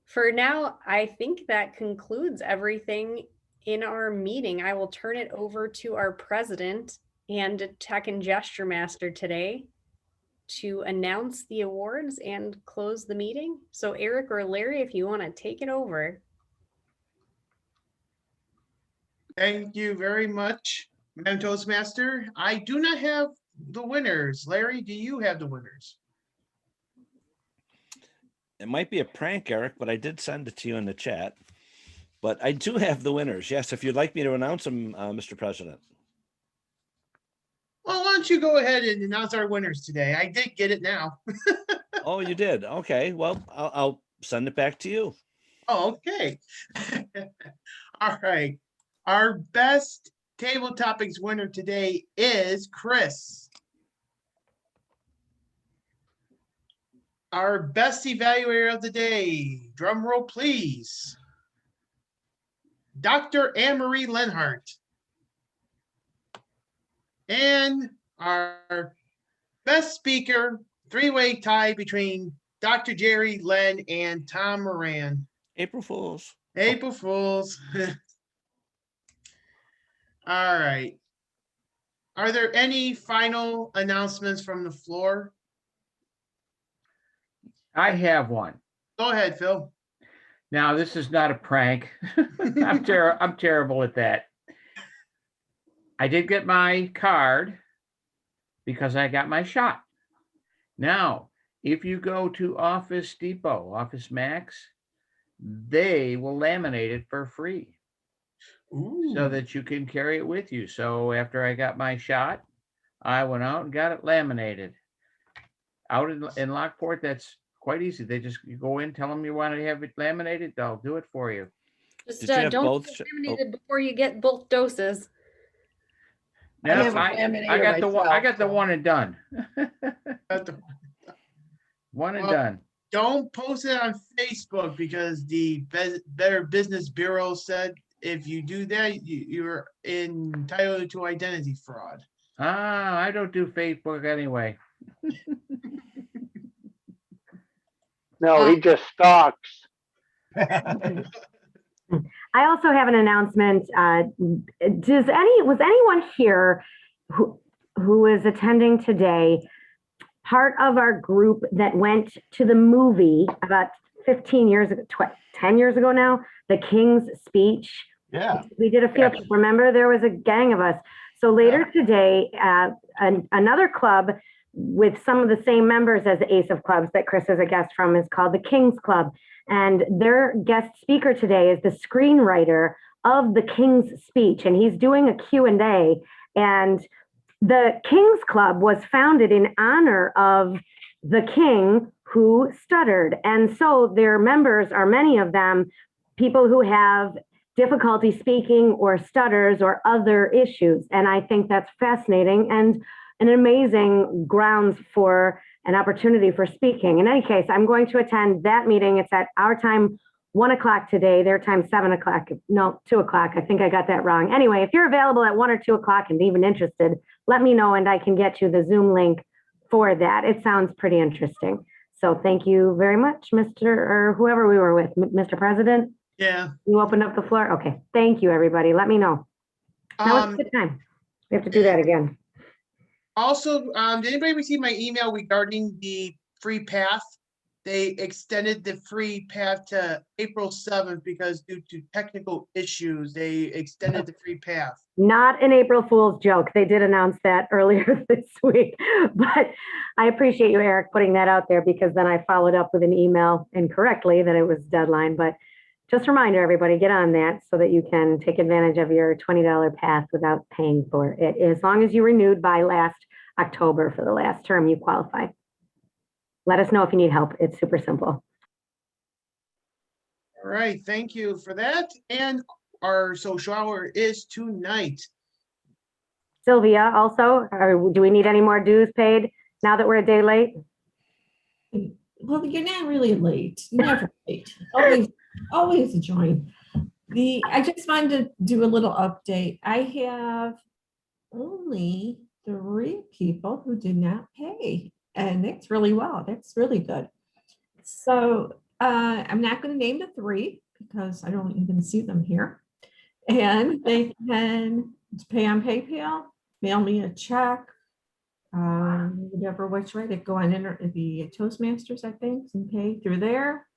For now, I think that concludes everything in our meeting. I will turn it over to our president and tech and gesture master today to announce the awards and close the meeting. So Eric or Larry, if you want to take it over. Thank you very much, Madam Toastmaster. I do not have the winners. Larry, do you have the winners? It might be a prank, Eric, but I did send it to you in the chat. But I do have the winners. Yes, if you'd like me to announce them, Mr. President. Well, why don't you go ahead and announce our winners today? I did get it now. Oh, you did? Okay, well, I'll send it back to you. Oh, okay. All right. Our best table topics winner today is Chris. Our best evaluator of the day, drum roll please, Dr. Anne-Marie LENHARDT. And our best speaker, three-way tie between Dr. Jerry, Len, and Tom Moran. April Fools. April Fools. All right. Are there any final announcements from the floor? I have one. Go ahead, Phil. Now, this is not a prank. I'm terrible at that. I did get my card because I got my shot. Now, if you go to Office Depot, Office Max, they will laminate it for free. Ooh. So that you can carry it with you. So after I got my shot, I went out and got it laminated. Out in Lockport, that's quite easy. They just, you go in, tell them you want to have it laminated, they'll do it for you. Just don't get laminated before you get both doses. Now, I got the one and done. One and done. Don't post it on Facebook because the Better Business Bureau said if you do that, you're entitled to identity fraud. I don't do Facebook anyway. No, he just stalks. I also have an announcement. Was anyone here who is attending today part of our group that went to the movie about 15 years ago, 10 years ago now, The King's Speech? Yeah. We did a field trip. Remember, there was a gang of us. So later today, another club with some of the same members as the Ace of Clubs that Chris is a guest from is called the King's Club. And their guest speaker today is the screenwriter of The King's Speech, and he's doing a Q&A. And the King's Club was founded in honor of the king who stuttered. And so their members are, many of them, people who have difficulty speaking or stutters or other issues. And I think that's fascinating and an amazing grounds for an opportunity for speaking. In any case, I'm going to attend that meeting. It's at our time, 1 o'clock today, their time, 7 o'clock. No, 2 o'clock. I think I got that wrong. Anyway, if you're available at 1 or 2 o'clock and even interested, let me know and I can get you the Zoom link for that. It sounds pretty interesting. So thank you very much, Mr. or whoever we were with, Mr. President. Yeah. You opened up the floor? Okay. Thank you, everybody. Let me know. Now it's a good time. We have to do that again. Also, did anybody receive my email regarding the free path? They extended the free path to April 7th because due to technical issues, they extended the free path. Not an April Fool's joke. They did announce that earlier this week, but I appreciate you, Eric, putting that out there because then I followed up with an email incorrectly that it was deadline. But just a reminder, everybody, get on that so that you can take advantage of your $20 path without paying for it. As long as you renewed by last October for the last term, you qualify. let us know if you need help. It's super simple. All right, thank you for that. And our social hour is tonight. Sylvia, also, do we need any more dues paid now that we're a day late? Well, you're not really late. You're never late. Always a join. I just wanted to do a little update. I have only 3 people who did not pay, and that's really well. That's really good. So I'm not going to name the 3 because I don't even see them here. And they can pay on PayPal, mail me a check, whatever which way. They go on the Toastmasters, I think, and pay through there.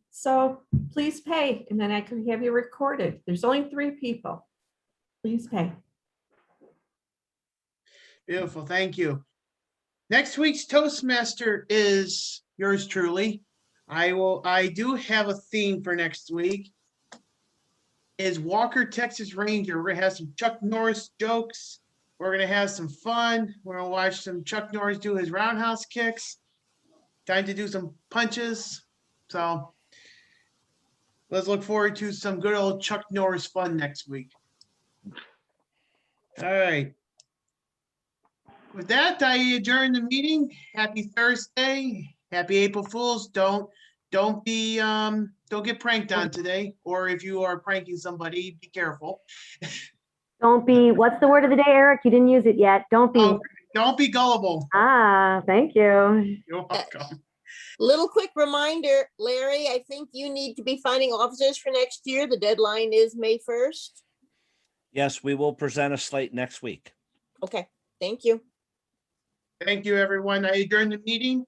So please pay, and then I can have you recorded. There's only 3 people. Please pay. Beautiful, thank you. Next week's Toastmaster is yours truly. I do have a theme for next week. Is Walker, Texas Ranger. We're gonna have some Chuck Norris jokes. We're gonna have some fun. We're gonna watch some Chuck Norris do his roundhouse kicks. Time to do some punches. So let's look forward to some good old Chuck Norris fun next week. All right. With that, I adjourn the meeting. Happy Thursday. Happy April Fools. Don't get pranked on today. Or if you are pranking somebody, be careful. Don't be, what's the word of the day, Eric? You didn't use it yet. Don't be gullible. Ah, thank you. You're welcome. Little quick reminder, Larry, I think you need to be finding officers for next year. The deadline is May 1st. Yes, we will present a slate next week. Okay, thank you. Thank you, everyone. I adjourn the meeting.